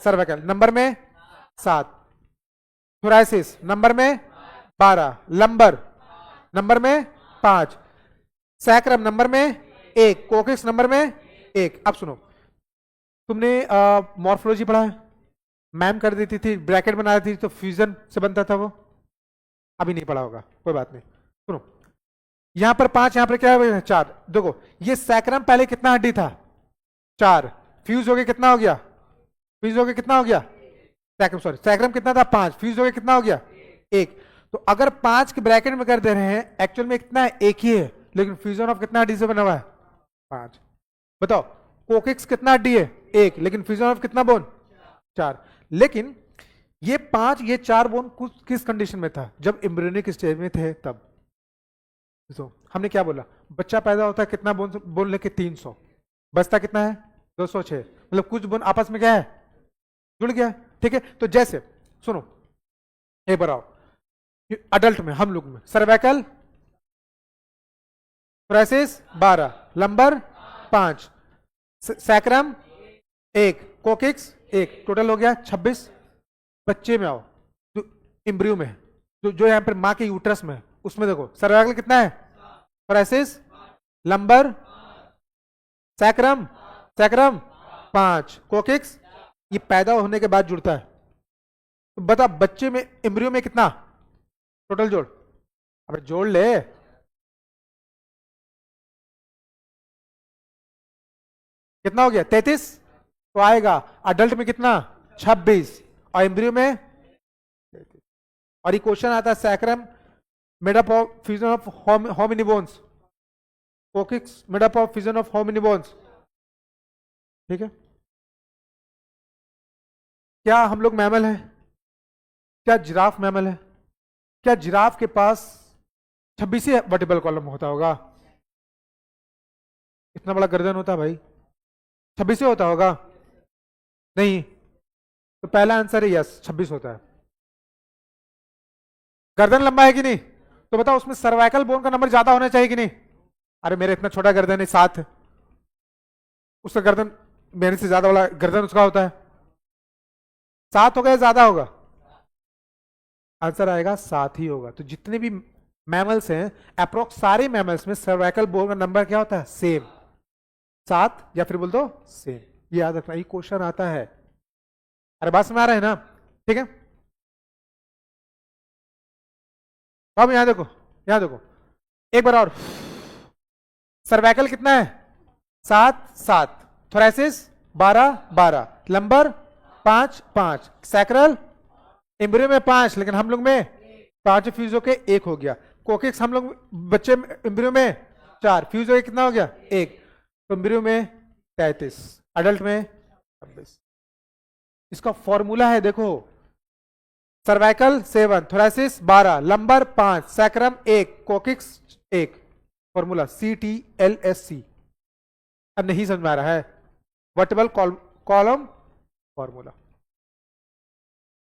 सर्वाइकल नंबर में 7, थोरैसिस नंबर में 12, लंबर नंबर में 5, सैक्रम नंबर में 1, कोकिक्स नंबर में 1। अब सुनो, तुमने मॉर्फोलॉजी पढ़ा है, मैम कर देती थी, ब्रैकेट बना देती थी तो फ्यूजन से बनता था वो, अभी नहीं पढ़ा होगा, कोई बात नहीं। सुनो यहां पर 5, यहां पर क्या है, 4। देखो ये सैक्रम पहले कितना हड्डी था, 4, फ्यूज हो गया कितना हो गया, फ्यूज हो गया कितना हो गया, सैक्रम, सॉरी सैक्रम कितना था, 5, फ्यूज हो गया कितना हो गया, 1। तो अगर 5 के ब्रैकेट में कर दे रहे हैं, एक्चुअल में कितना है, 1 ही है, लेकिन फ्यूजन ऑफ कितना हड्डी से बना हुआ है, 5। बताओ कोकिक्स कितना हड्डी है, 1, लेकिन फ्यूजन ऑफ कितना बोन, 4। लेकिन ये 5 ये 4 बोन किस कंडीशन में था, जब एम्ब्रियोनिक स्टेज में थे तब। तो हमने क्या बोला, बच्चा पैदा होता है कितना बोन, बोन लेके 300, बचता कितना है 206, मतलब कुछ बोन आपस में क्या है, जुड़ गया, ठीक है। तो जैसे सुनो एक बार आओ, अडल्ट में हम लोग में cervical थोरैसिस 12, lumbar 5, sacrum 1, coccyx 1, total हो गया 26। बच्चे में आओ, जो एम्ब्रियो में है, जो यहां पर मां के यूट्रस में है, उसमें देखो सर्वाइकल कितना है, थोरैसिस, लंबर, सैक्रम, सैक्रम 5, कोकिक्स, ये पैदा होने के बाद जुड़ता है। तो बता बच्चे में, एम्ब्रियो में कितना, टोटल जोड़, अबे जोड़ ले, कितना हो गया 33, तो आएगा अडल्ट में कितना 26, और एम्ब्रियो में, और ये क्वेश्चन आता है sacrum made up of fusion of how many bones? Coccyx made up of fusion of how many bones? ठीक है, क्या हम लोग मैमल हैं? क्या जिराफ मैमल है? क्या जिराफ के पास 26 वर्टिबल कॉलम होता होगा? इतना बड़ा गर्दन होता है भाई, 26 होता होगा? नहीं, तो पहला आंसर है यस, 26 होता है। गर्दन लंबा है कि नहीं? तो बताओ उसमें सर्वाइकल बोन का नंबर ज्यादा होना चाहिए कि नहीं? अरे मेरे इतना छोटा गर्दन है 7, उसका गर्दन मेरे से ज्यादा वाला गर्दन उसका होता है, 7 होगा या ज्यादा होगा? आंसर आएगा 7 ही होगा। तो जितने भी मैमल्स हैं अप्रोक्स सारे मैमल्स में सर्वाइकल बोन का नंबर क्या होता है? सेम, 7 या फिर बोल दो सेम। ये याद रखना, ये क्वेश्चन आता है। अरे बात में आ रहा है ना? ठीक है, अब यहां देखो, यहां देखो एक बार और। सर्वाइकल कितना है? 7 7, थोरेसिस 12 12, लंबर 5 5, सैक्रल एम्ब्रियो में 5, लेकिन हम लोग में 5 फ्यूज होके 1 हो गया। कोकिक्स हम लोग बच्चे एम्ब्रियो में 4, फ्यूज होके कितना हो गया? 1। तो एम्ब्रियो में 33, अडल्ट में 26। इसका फॉर्मूला है देखो, cervical 7, thoracic 12, lumbar 5, sacrum 1, coccyx 1। Formula CTLSC। अब नहीं समझ में आ रहा है? वर्टिबल कॉलम फॉर्मूला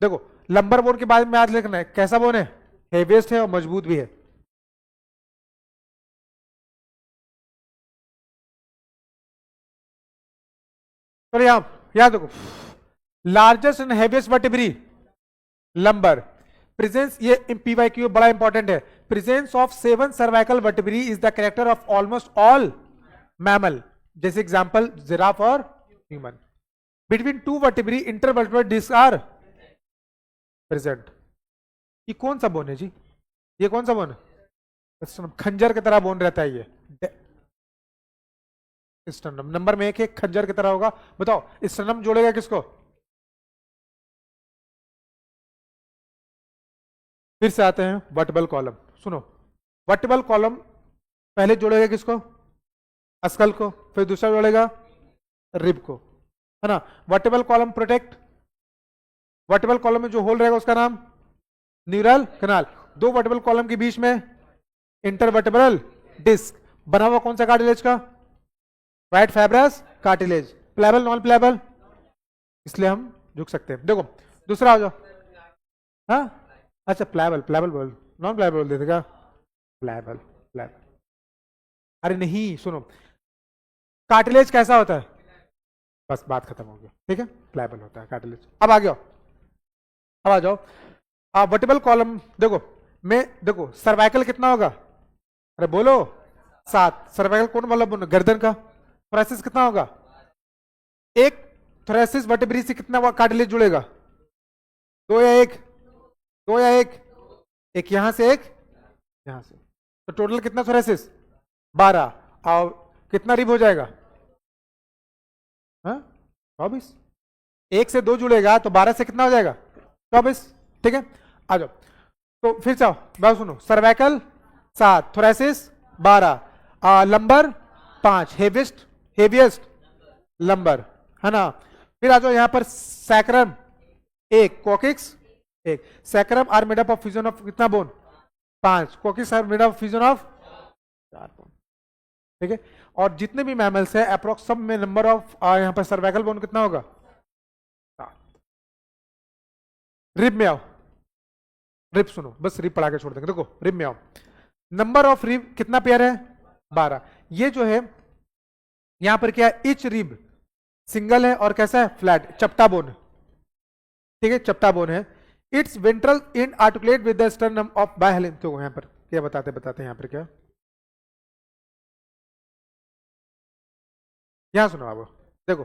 देखो, लंबर बोन के बारे में याद लिखना है। कैसा बोन है? हेवीएस्ट है और मजबूत भी है। तो यहां देखो, largest and heaviest vertebra lumbar presence, ये PYQ बड़ा इंपॉर्टेंट है। Presence of 7 cervical vertebra is the character of almost all mammal, जैसे एग्जांपल जिराफ और human. Between 2 vertebra intervertebral disc are present. ये कौन सा बोन है जी? ये कौन सा बोन है? खंजर की तरह बोन रहता है ये, स्टर्नम नंबर में 1 खंजर की तरह होगा। बताओ स्टर्नम जोड़ेगा किसको? फिर से आते हैं वर्टिबल कॉलम। सुनो, वर्टिबल कॉलम पहले जोड़ेगा किसको? अस्कल को, फिर दूसरा जोड़ेगा रिब को, है ना? Vertebral column protect, vertebral column में जो होल रहेगा उसका नाम न्यूरल कैनाल। 2 वर्टिबल कॉलम के बीच में इंटरवर्टिब्रल डिस्क बना हुआ कौन सा कार्टिलेज का? Right fibrous cartilage. Payable non payable? इसलिए हम झुक सकते हैं। देखो दूसरा आ जाओ। हाँ अच्छा, प्लेबल, प्लेबल बोल, नॉन प्लेबल बोल देते क्या? Payable, payable. अरे नहीं, सुनो, कार्टिलेज कैसा होता है? बस बात खत्म हो गई, ठीक है, प्लेबल होता है कार्टिलेज। अब आ गया, अब आ जाओ। वर्टिबल कॉलम देखो में, देखो सर्वाइकल कितना होगा? अरे बोलो 7। सर्वाइकल कौन वाला बोनो? गर्दन का। थोरेसिस कितना होगा? 1। थोरेसिस वर्टिब्री से कितना कार्टिलेज जुड़ेगा? 2 या 1? 2 या 1? एक यहां से, एक यहां से, तो टोटल कितना थोरेसिस? 12। और कितना रिब हो जाएगा? 24। 1 से 2 जुड़ेगा तो 12 से कितना हो जाएगा? 24। ठीक है, आ जाओ। तो फिर जाओ, बात सुनो। Cervical 7, thoracic 12, lumbar 5, heaviest lumbar, है ना? फिर आ जाओ यहां पर sacrum 1, coccyx 1। Sacrum are made up of fusion of कितना bone? 5। Coccyx are made up fusion of 4 bone. ठीक है, और जितने भी मैमल्स है अप्रोक्स सब में नंबर ऑफ यहां पर सर्वाइकल बोन कितना होगा? 7। रिब में आओ, रिब सुनो, बस रिब पढ़ा के छोड़ देंगे। देखो रिब में आओ, नंबर ऑफ रिब कितना पेयर है? 12। ये जो है यहां पर क्या है? इच रिब सिंगल है और कैसा है? फ्लैट, चपटा बोन है। ठीक है, चपटा बोन है। Its ventral end articulate with the sternum of बायहेलिन। तो यहां पर क्या बताते बताते यहां पर क्या, यहां सुनो आप, देखो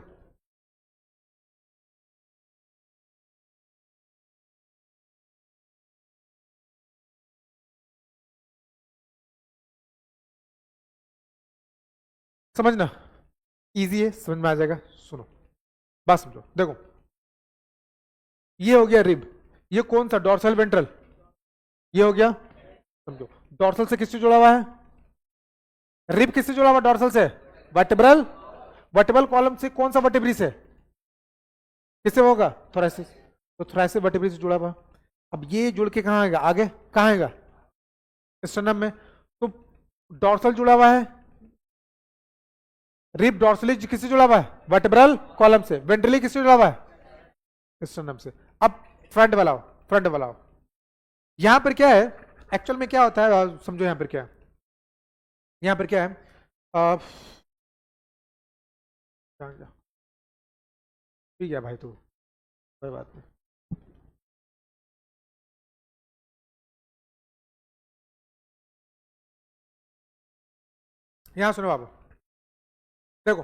समझना, इजी है, समझ में आ जाएगा। सुनो बस समझो, देखो ये हो गया रिब, ये कौन सा? डोर्सल वेंट्रल, ये हो गया, समझो। डॉर्सल से किससे जुड़ा हुआ है? रिब किससे जुड़ा हुआ डॉर्सल से? वर्टेब्रल। वर्टेब्रल कॉलम से कौन सा वर्टेब्री से? किससे होगा? थोरैसिस। तो थोरैसिक वर्टेब्री से जुड़ा हुआ। अब ये जुड़ के कहां आएगा? आगे कहां आएगा? स्टर्नम में। तो डॉर्सल जुड़ा हुआ है, रिब डॉर्सली किससे जुड़ा हुआ है? वर्टेब्रल कॉलम से। वेंट्रली किससे जुड़ा हुआ है? स्टर्नम से। अब फ्रंट वाला आओ, फ्रंट वाला आओ। यहां पर क्या है एक्चुअल में, क्या होता है समझो। यहां पर क्या है, यहां पर क्या है, ठीक है भाई, तू कोई बात नहीं। यहां सुनो बाबू, देखो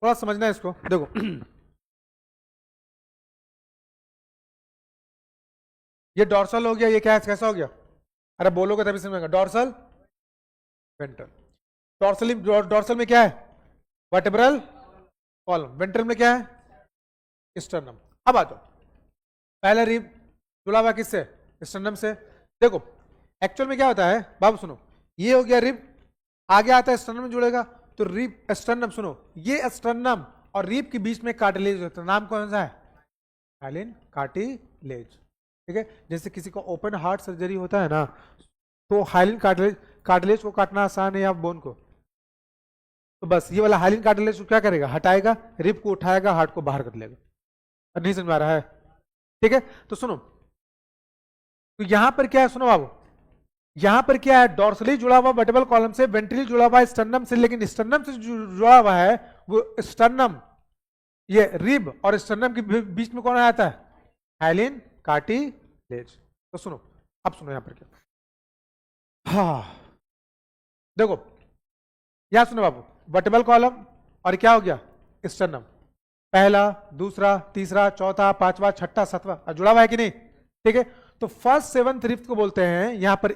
थोड़ा समझना है इसको। देखो ये डॉर्सल हो गया, ये क्या है, कैसा हो गया? अरे बोलोगे तभी समझेगा। Dorsal ventral. डॉर्सल, डॉर्सल में क्या है? Vertebral column. वेंट्रल में क्या है? स्टर्नम। अब आ जाओ, पहला रिब जुड़ा हुआ किससे? स्टर्नम से। देखो एक्चुअल में क्या होता है बाबू, सुनो, ये हो गया रिब, आगे आता है स्टर्नम जुड़ेगा, तो रिब स्टर्नम, सुनो, ये स्टर्नम और रिब के बीच में कार्टिलेज होता है, नाम कौन सा है? Hyaline cartilage. ठीक है, जैसे किसी को ओपन हार्ट सर्जरी होता है ना, तो हाइलिन कार्टिलेज, कार्टिलेज को काटना आसान है या बोन को? तो बस ये वाला हाइलिन कार्टिलेज को क्या करेगा? हटाएगा, रिब को उठाएगा, हार्ट को बाहर कर लेगा। नहीं समझ आ रहा है? ठीक है, तो सुनो, तो यहां पर क्या है, सुनो बाबू, यहां पर क्या है? डॉर्सली जुड़ा हुआ वर्टेब्रल कॉलम से, वेंट्रली जुड़ा हुआ है स्टर्नम से, लेकिन स्टर्नम से जुड़ा हुआ है वो स्टर्नम, ये रिब और स्टर्नम के बीच में कौन आता है? Hyaline cartilage. तो सुनो, अब सुनो यहां पर क्या, हाँ देखो यहां सुनो बाबू, वर्टेब्रल कॉलम और क्या हो गया? स्टर्नम। पहला, दूसरा, तीसरा, चौथा, पांचवा, छठा, सातवां जुड़ा हुआ है कि नहीं? ठीक है, तो फर्स्ट सेवंथ रिब को बोलते हैं यहां पर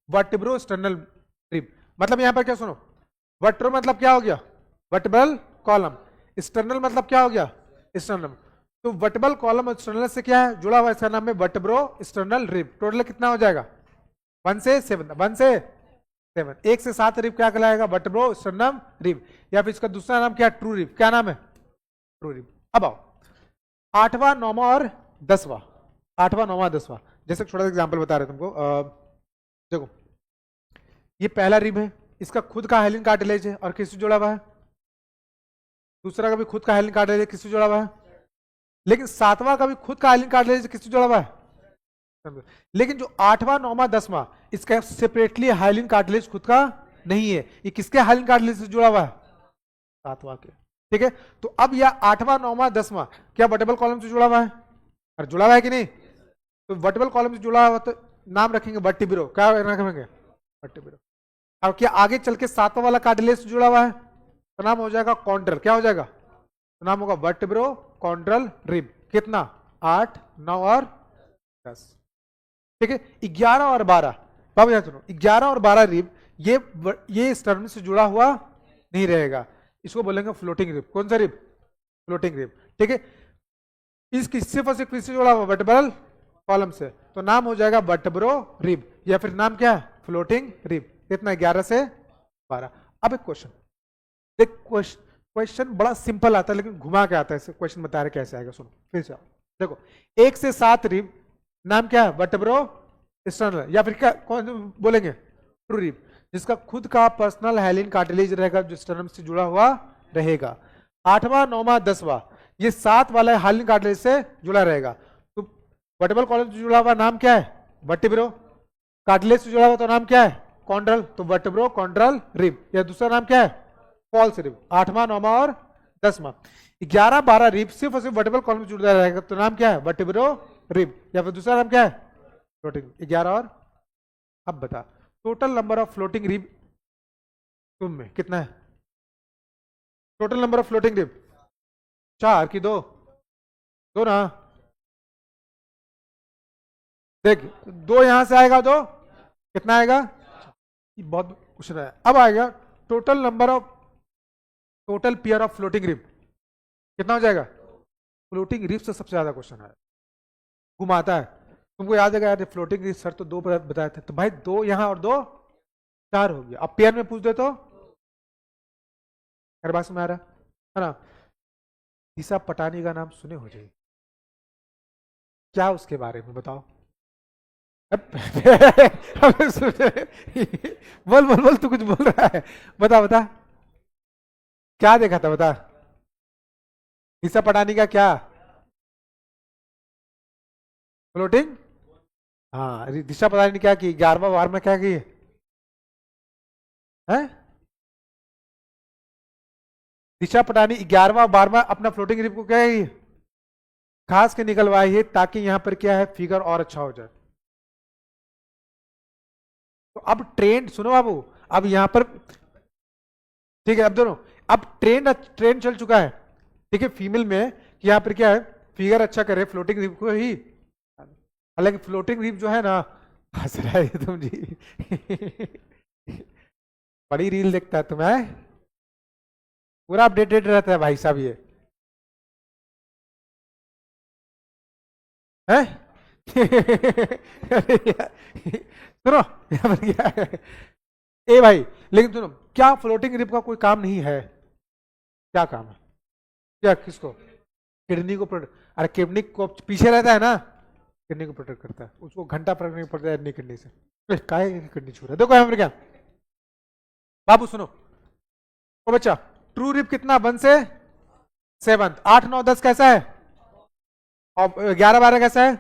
वर्टिब्रो स्टर्नल रिब। मतलब यहां पर क्या, सुनो, वर्ट्रो मतलब क्या हो गया? Vertebral column. स्टर्नल मतलब क्या हो गया? स्टर्नम। तो वर्टिब्रल कॉलम और स्टर्नल से क्या है जुड़ा हुआ? इसका नाम है वर्टिब्रो स्टर्नल रिब। टोटल कितना हो जाएगा? 1 से 7, 1 से 7, 1 से 7 रिब क्या कहलाएगा? Vertebro sternum rib. या फिर इसका दूसरा नाम क्या है? True rib. क्या नाम है? True rib. अब आओ, आठवां, नौवां और 10वां। आठवां, नौवां, 10वां, जैसे छोटा सा एग्जांपल बता रहे तुमको। देखो ये पहला रिब है, इसका खुद का हाइलिन कार्टिलेज है और किससे जुड़ा हुआ है? दूसरा का भी खुद का हाइलिन कार्टिलेज है, किससे जुड़ा हुआ है? लेकिन सातवां का भी खुद का हाइलिन कार्टिलेज किससे जुड़ा हुआ है? लेकिन जो आठवां, नौवां, 10वां, इसका सेपरेटली हाइलिन कार्टिलेज खुद का नहीं है। ये किसके हाइलिन कार्टिलेज से जुड़ा हुआ है? सातवां के। ठीक है, तो अब यह आठवां, नौवां, 10वां क्या वर्टेब्रल कॉलम से जुड़ा हुआ है? और जुड़ा हुआ है कि नहीं? तो वर्टेब्रल कॉलम से जुड़ा हुआ तो नाम रखेंगे वर्टिब्रो। क्या रखेंगे? वर्टिब्रो। अब क्या आगे चल के सातवां वाला कार्टिलेज से जुड़ा हुआ है, तो नाम हो जाएगा कॉन्ड्रल। क्या हो जाएगा? तो नाम होगा वर्टिब्रो कॉन्ड्रल रिब। कितना? 8, 9 और 10। ठीक है, 11 और 12, बाबू याद सुनो, 11 और 12 रिब ये स्टर्नम से जुड़ा हुआ नहीं रहेगा, इसको बोलेंगे फ्लोटिंग रिब। कौन सा रिब? Floating rib. ठीक है, इस किससे फंसे, किससे जुड़ा हुआ? वर्टेब्रल कॉलम से, तो नाम हो जाएगा वर्टेब्रो रिब, या फिर नाम क्या है? Floating rib. कितना? 11 से 12। अब एक क्वेश्चन देख, क्वेश्चन बड़ा सिंपल आता है लेकिन घुमा के आता है। क्वेश्चन बता रहे कैसे आएगा, सुनो फिर से। देखो 1 से 7 रिब, नाम क्या है? वर्टेब्रो स्टर्नल, या फिर क्या कौन बोलेंगे? ट्रू रिब, जिसका खुद का पर्सनल हाइलिन कार्टिलेज रहेगा, जो स्टर्नम से जुड़ा हुआ रहेगा। आठवां, नौवां, 10वां ये 7 वाला हाइलिन कार्टिलेज से जुड़ा रहेगा। तो वर्टेब्रल कॉलम से जुड़ा हुआ नाम क्या है? वर्टिब्रो। कार्टिलेज से जुड़ा हुआ तो नाम क्या है? कॉन्ड्रल। तो वर्टिब्रो कॉन्ड्रल रिब, या दूसरा नाम क्या है? False rib. आठवां, नौवां और 10वां। 11, 12 रिब सिर्फ और सिर्फ वर्टेब्रल कॉलम से जुड़ा रहेगा, तो नाम क्या है? वर्टिब्रो रिब, या फिर दूसरा नाम क्या है? फ्लोटिंग। 11 और, अब बता total number of floating rib तुम में कितना है? Total number of floating rib 4 की 2? 2 ना, देख 2 यहां से आएगा, 2 कितना आएगा? बहुत क्वेश्चन है। अब आएगा total number of, total pair of floating rib कितना हो जाएगा? फ्लोटिंग रिब से सबसे ज्यादा क्वेश्चन है, घुमाता है। तुमको याद है यार फ्लोटिंग रिब सर तो दो बताए थे, तो भाई दो यहाँ और दो चार हो गया। अब पेयर में पूछ दे तो मेरे पास में आ रहा है ना। ईसा पटानी का नाम सुने हो जाए, क्या उसके बारे में बताओ। अबे बोल बोल बोल, तू कुछ बोल रहा है, बता बता, क्या देखा था बता। ईसा पटानी का क्या फ्लोटिंग। हाँ दिशा पटानी ने क्या की, 11वां वार में क्या की है। दिशा पटानी 11वां 12वां अपना फ्लोटिंग रिप को क्या है खास के निकलवाई है, ताकि यहां पर क्या है फिगर और अच्छा हो जाए। तो अब ट्रेंड सुनो बाबू, अब यहां पर ठीक है, अब दोनों अब ट्रेंड ट्रेंड चल चुका है, ठीक है फीमेल में कि यहां पर क्या है फिगर अच्छा करे फ्लोटिंग रिप को ही। हालांकि फ्लोटिंग रिप जो है ना, हंस रहा है तुम जी। बड़ी रील देखता है तुम्हें, पूरा अपडेटेड रहता है भाई साहब ये है। अरे यार, सुनो यहाँ पर क्या है ए भाई, लेकिन सुनो क्या फ्लोटिंग रिप का कोई काम नहीं है, क्या काम है, क्या किसको, किडनी को प्रोटेक्ट, अरे किडनी को पीछे रहता है ना, किडनी को प्रोटेक्ट करता है, उसको घंटा पकड़ने पड़ता है किडनी से, काय किडनी छू रहा है। देखो यहाँ पर क्या बाबू सुनो, ओ बच्चा ट्रू रिप कितना 1 से 7, 8 9 10 कैसा है, और 11 12 कैसा है,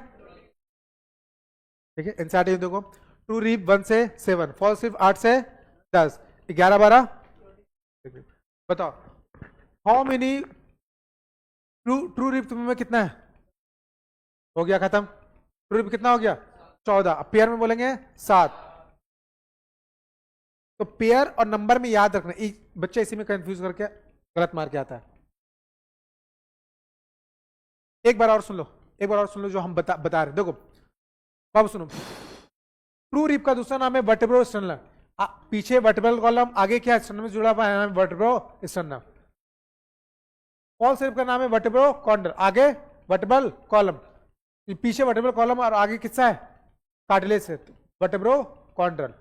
ठीक है एनसीईआरटी देखो, ट्रू रिप 1 से 7, फॉल्स रिप 8 से 10, 11 12, बताओ how many true true rib तुम्हें कितना है, हो गया खत्म, ट्रू रिप कितना हो गया 14, पेयर में बोलेंगे 7। तो पेयर और नंबर में याद रखना, बच्चे इसी में कंफ्यूज करके गलत मार के आता है। एक बार और सुन लो, एक बार और सुन लो जो हम बता रहे देखो बाबू सुनो, ट्रू रिप का दूसरा नाम है वर्टेब्रो स्टर्नम, पीछे वर्टेब्रल कॉलम, आगे क्या स्टर्नम से जुड़ा हुआ है वर्टेब्रो स्टर्नम। फॉल्स रिप का नाम है वर्टेब्रो कॉर्डर, आगे वर्टेब्रल कॉलम, पीछे वर्टेब्रल कॉलम और आगे किसका है कार्टिलेज है, वर्टेब्रो कॉर्डर।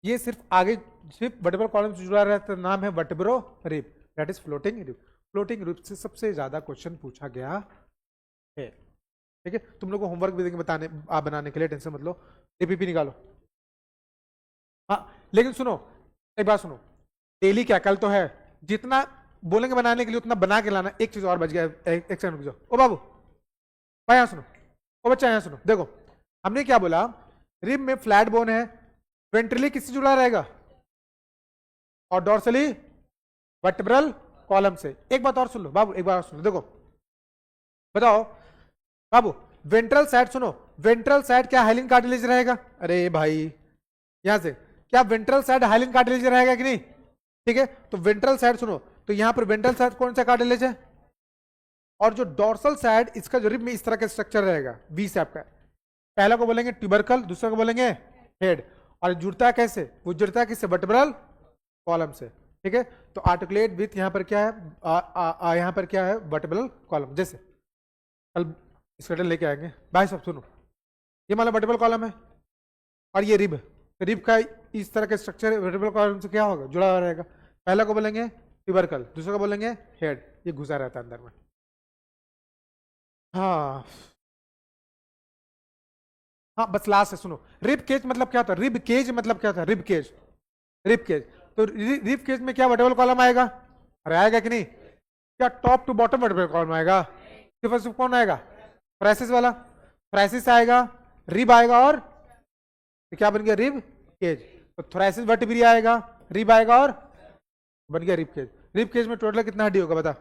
ये सिर्फ आगे सिर्फ वर्टेब्रल कॉलम से जुड़ा रहता है, नाम है vertebro rib, that is floating rib. Floating rib से सबसे ज्यादा क्वेश्चन पूछा गया है, ठीक है। तुम लोग को होमवर्क भी देंगे बताने आप बनाने के लिए, टेंशन मत लो, एपीपी निकालो। हाँ लेकिन सुनो एक बात सुनो, डेली क्या कल तो है, जितना बोलेंगे बनाने के लिए उतना बना के लाना। एक चीज और बच गया, एक सेकंड रुक जाओ ओ बाबू, भाई यहाँ सुनो, ओ बच्चा यहाँ सुनो, देखो हमने क्या बोला, रिब में फ्लैट बोन है, वेंट्रली किससे जुड़ा रहेगा, और डॉर्सली वर्टेब्रल कॉलम से। एक बात और सुन लो बाबू, एक बार और सुन लो, देखो बताओ बाबू, वेंट्रल साइड सुनो, वेंट्रल साइड क्या हाइलिन कार्टिलेज रहेगा, अरे भाई यहां से क्या वेंट्रल साइड हाइलिन कार्टिलेज रहेगा कि नहीं, ठीक है। तो वेंट्रल साइड सुनो, तो यहां पर वेंट्रल साइड कौन सा कार्टिलेज है, और जो डॉर्सल साइड इसका जो रिब में इस तरह का स्ट्रक्चर रहेगा वी शेप का, पहला को बोलेंगे ट्यूबरकल, दूसरा को बोलेंगे हेड, और जुड़ता है कैसे, वो जुड़ता है किससे वर्टेब्रल कॉलम से, ठीक है। तो आर्टिकुलेट विथ यहाँ पर क्या है, यहाँ पर क्या है वर्टेब्रल कॉलम। जैसे कल स्केलेटन लेके आएंगे भाई सब सुनो, ये मान लो वर्टेब्रल कॉलम है और ये रिब, रिब का इस तरह का स्ट्रक्चर वर्टेब्रल कॉलम से क्या होगा जुड़ा हुआ रहेगा, पहला को बोलेंगे ट्यूबरकल, दूसरा को बोलेंगे हेड, ये घुसा रहता है अंदर में। हाँ हाँ बस लास्ट है सुनो, रिब केज मतलब क्या होता है, रिब केज मतलब क्या होता है, रिब केज, रिब केज, तो रिब केज में क्या वर्टेब्रल कॉलम आएगा, अरे आएगा कि नहीं, क्या top to bottom vertebral column आएगा, सिर्फ कौन आएगा फ्राइसिस वाला, फ्राइसिस आएगा, रिब आएगा, और तो क्या बन गया रिब केज, तो थोराइसिस वर्टिब्री आएगा, रिब आएगा, और बन गया रिब केज। रिब केज में टोटल कितना हड्डी होगा बता,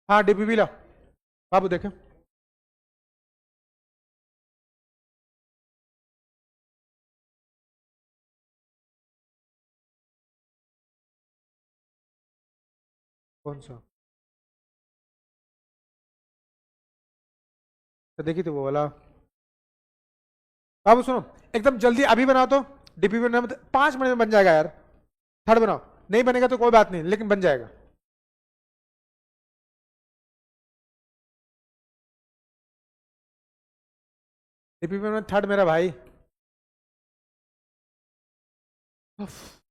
हाँ डीपीपी ला बाबू देखे, कौन सा, तो देखी थी वो वाला, बाबू सुनो एकदम जल्दी अभी बनाओ तो, डीपीपी में 5 मिनट में बन जाएगा यार। थर्ड बनाओ, नहीं बनेगा तो कोई बात नहीं, लेकिन बन जाएगा। डीपीपी में थर्ड मेरा भाई। उफ।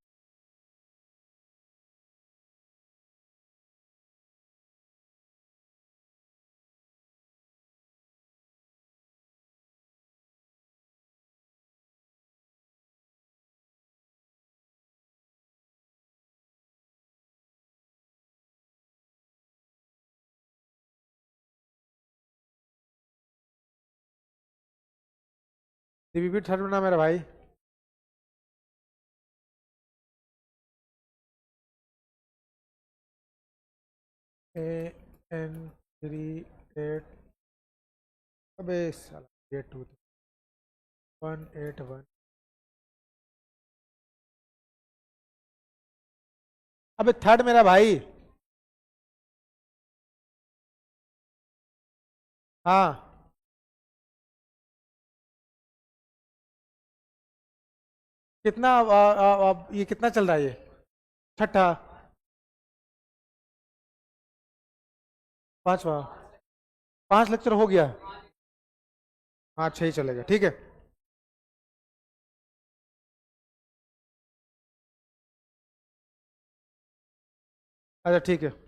डीपीपी थर्ड बना मेरा भाई। AN38। अबे साला 8181। अबे थर्ड मेरा भाई। हाँ। कितना ये कितना चल रहा है ये? छठा। पांचवा। 5 लेक्चर हो गया। हाँ 6 ही चलेगा, ठीक है। अच्छा ठीक है।